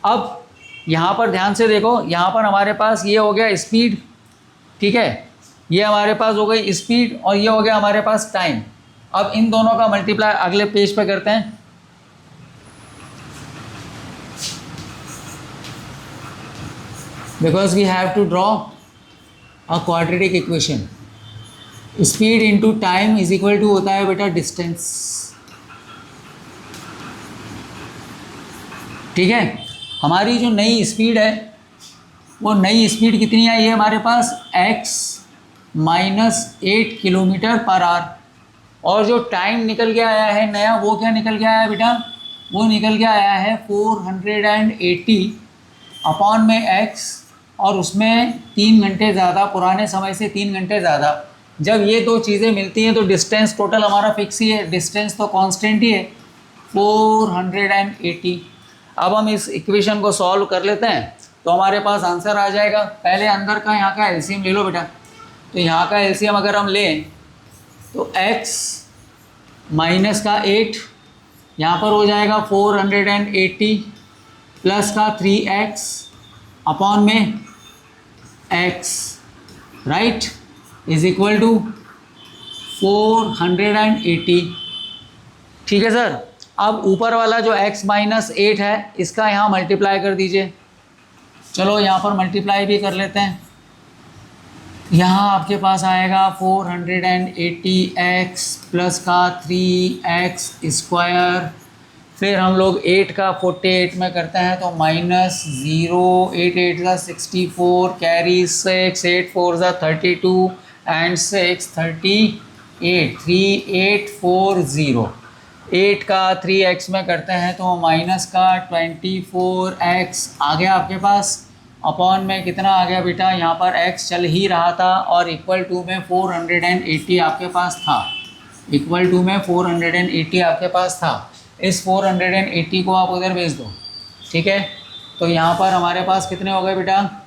अब यहाँ पर ध्यान से देखो, यहाँ पर हमारे पास ये हो गया स्पीड, ठीक है, ये हमारे पास हो गई स्पीड और ये हो गया हमारे पास टाइम। अब इन दोनों का मल्टीप्लाई अगले पेज पे करते हैं। Because we have to draw a quadratic equation. Speed into time is equal to होता है बेटा डिस्टेंस। ठीक है, हमारी जो नई स्पीड है वो नई स्पीड कितनी आई है हमारे पास, x -8 किलोमीटर पर आवर। और जो टाइम निकल के आया है नया वो क्या निकल के आया है बेटा, वो निकल के आया है 480 अपॉन में x, और उसमें 3 घंटे ज़्यादा, पुराने समय से 3 घंटे ज़्यादा। जब ये दो चीज़ें मिलती हैं तो डिस्टेंस टोटल हमारा फिक्स ही है, डिस्टेंस तो कांस्टेंट ही है 480। अब हम इस इक्वेशन को सॉल्व कर लेते हैं तो हमारे पास आंसर आ जाएगा। पहले अंदर का यहाँ का एलसीएम ले लो बेटा। तो यहाँ का एलसीएम अगर हम लें तो x माइनस का 8 यहाँ पर हो जाएगा 480 प्लस का 3x अपॉन में x, right, is equal to 480। ठीक है सर, अब ऊपर वाला जो x -8 है इसका यहाँ मल्टीप्लाई कर दीजिए। चलो यहाँ पर मल्टीप्लाई भी कर लेते हैं। यहाँ आपके पास आएगा 480x प्लस का 3x स्क्वायर, फिर हम लोग 8 का 48 में करते हैं तो -0, 8 8 का 64, कैरी 6, 8 4 का 32 एंड 6 38, 3840। 8 का 3x में करते हैं तो माइनस का 24x आ गया आपके पास, अपॉन में कितना आ गया बेटा, यहाँ पर x चल ही रहा था और इक्वल टू में 480 आपके पास था, इक्वल टू में 480 आपके पास था। इस 480 को आप उधर भेज दो। ठीक है, तो यहाँ पर हमारे पास कितने हो गए बेटा,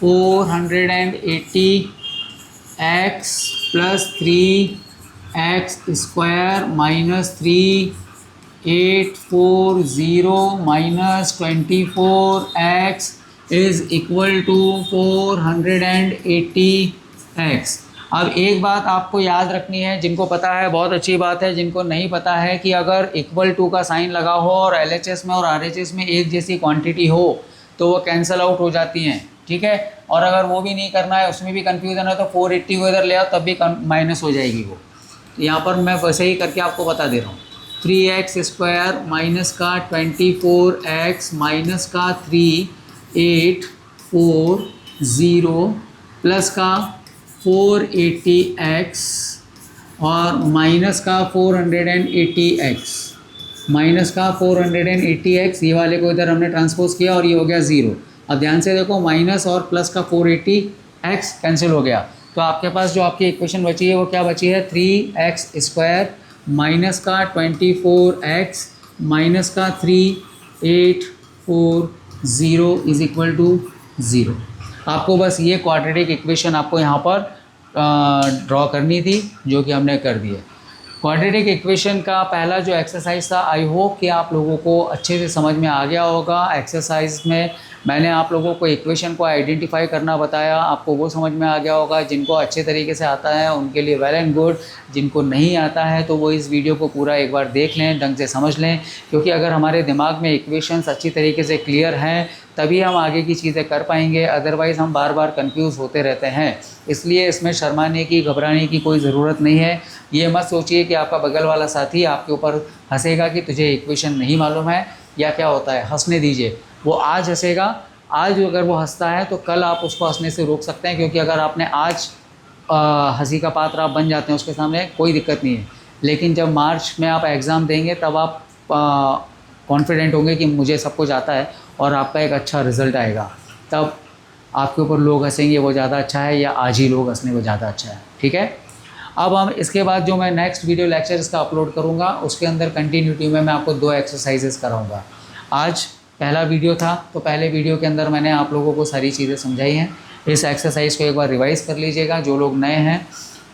480x plus 3x square minus 3840 minus 24x is equal to 480x। अब एक बात आपको याद रखनी है, जिनको पता है बहुत अच्छी बात है, जिनको नहीं पता है कि अगर इक्वल टू का साइन लगा हो और LHS में और RHS में एक जैसी क्वांटिटी हो तो वो कैंसिल आउट हो जाती हैं। ठीक है, और अगर वो भी नहीं करना है, उसमें भी कन्फ्यूज़न है, तो 480 को इधर ले आओ तब भी माइनस हो जाएगी वो। तो यहाँ पर मैं वैसे ही करके आपको बता दे रहा हूँ। 3x स्क्वायर माइनस का 24x माइनस का 3840 प्लस का 480x और माइनस का 480x, माइनस का 480x, ये वाले को इधर हमने ट्रांसपोज किया और ये हो गया 0। अब ध्यान से देखो, माइनस और प्लस का 480x कैंसिल हो गया, तो आपके पास जो आपकी इक्वेशन बची है वो क्या बची है, 3x² माइनस का 24x माइनस का 3840 इज इक्वल टू 0। आपको बस ये क्वाड्रेटिक इक्वेशन आपको यहाँ पर ड्रॉ करनी थी, जो कि हमने कर दी है। क्वाड्रेटिक इक्वेशन का पहला जो एक्सरसाइज था, आई होप कि आप लोगों को अच्छे से समझ में आ गया होगा। एक्सरसाइज में मैंने आप लोगों को इक्वेशन को आइडेंटिफाई करना बताया, आपको वो समझ में आ गया होगा। जिनको अच्छे तरीके से आता है उनके लिए वेल एंड गुड, जिनको नहीं आता है तो वो इस वीडियो को पूरा एक बार देख लें, ढंग से समझ लें, क्योंकि अगर हमारे दिमाग में इक्वेशंस अच्छी तरीके से क्लियर हैं तभी हम आगे की चीज़ें कर पाएंगे, अदरवाइज़ हम बार बार कंफ्यूज होते रहते हैं। इसलिए इसमें शर्माने की, घबराने की कोई ज़रूरत नहीं है। ये मत सोचिए कि आपका बगल वाला साथी आपके ऊपर हंसेगा कि तुझे इक्वेशन नहीं मालूम है या क्या होता है, हंसने दीजिए। वो आज हंसेगा, आज अगर वो हंसता है तो कल आप उसको हंसने से रोक सकते हैं, क्योंकि अगर आपने आज हंसी का पात्र आप बन जाते हैं उसके सामने, कोई दिक्कत नहीं है। लेकिन जब मार्च में आप एग्ज़ाम देंगे तब आप कॉन्फिडेंट होंगे कि मुझे सब कुछ आता है और आपका एक अच्छा रिज़ल्ट आएगा, तब आपके ऊपर लोग हंसेंगे वो ज़्यादा अच्छा है या आज ही लोग हंसने वो ज़्यादा अच्छा है। ठीक है, अब हम इसके बाद जो मैं नेक्स्ट वीडियो लेक्चर इसका अपलोड करूँगा उसके अंदर कंटिन्यूटी में मैं आपको 2 एक्सरसाइजेस कराऊँगा। आज पहला वीडियो था तो पहले वीडियो के अंदर मैंने आप लोगों को सारी चीज़ें समझाई हैं। इस एक्सरसाइज को एक बार रिवाइज़ कर लीजिएगा। जो लोग नए हैं,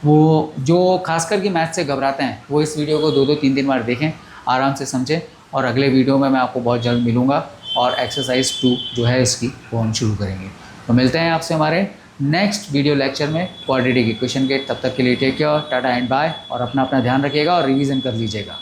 वो जो खासकर कि मैथ से घबराते हैं, वो इस वीडियो को 2-2 3-3 बार देखें, आराम से समझें। और अगले वीडियो में मैं आपको बहुत जल्द मिलूँगा और एक्सरसाइज 2 जो है इसकी वो हम शुरू करेंगे। तो मिलते हैं आपसे हमारे नेक्स्ट वीडियो लेक्चर में क्वाड्रेटिक इक्वेशन के। तब तक के लिए take care, tata and bye, और अपना ध्यान रखिएगा और रिवीजन कर लीजिएगा।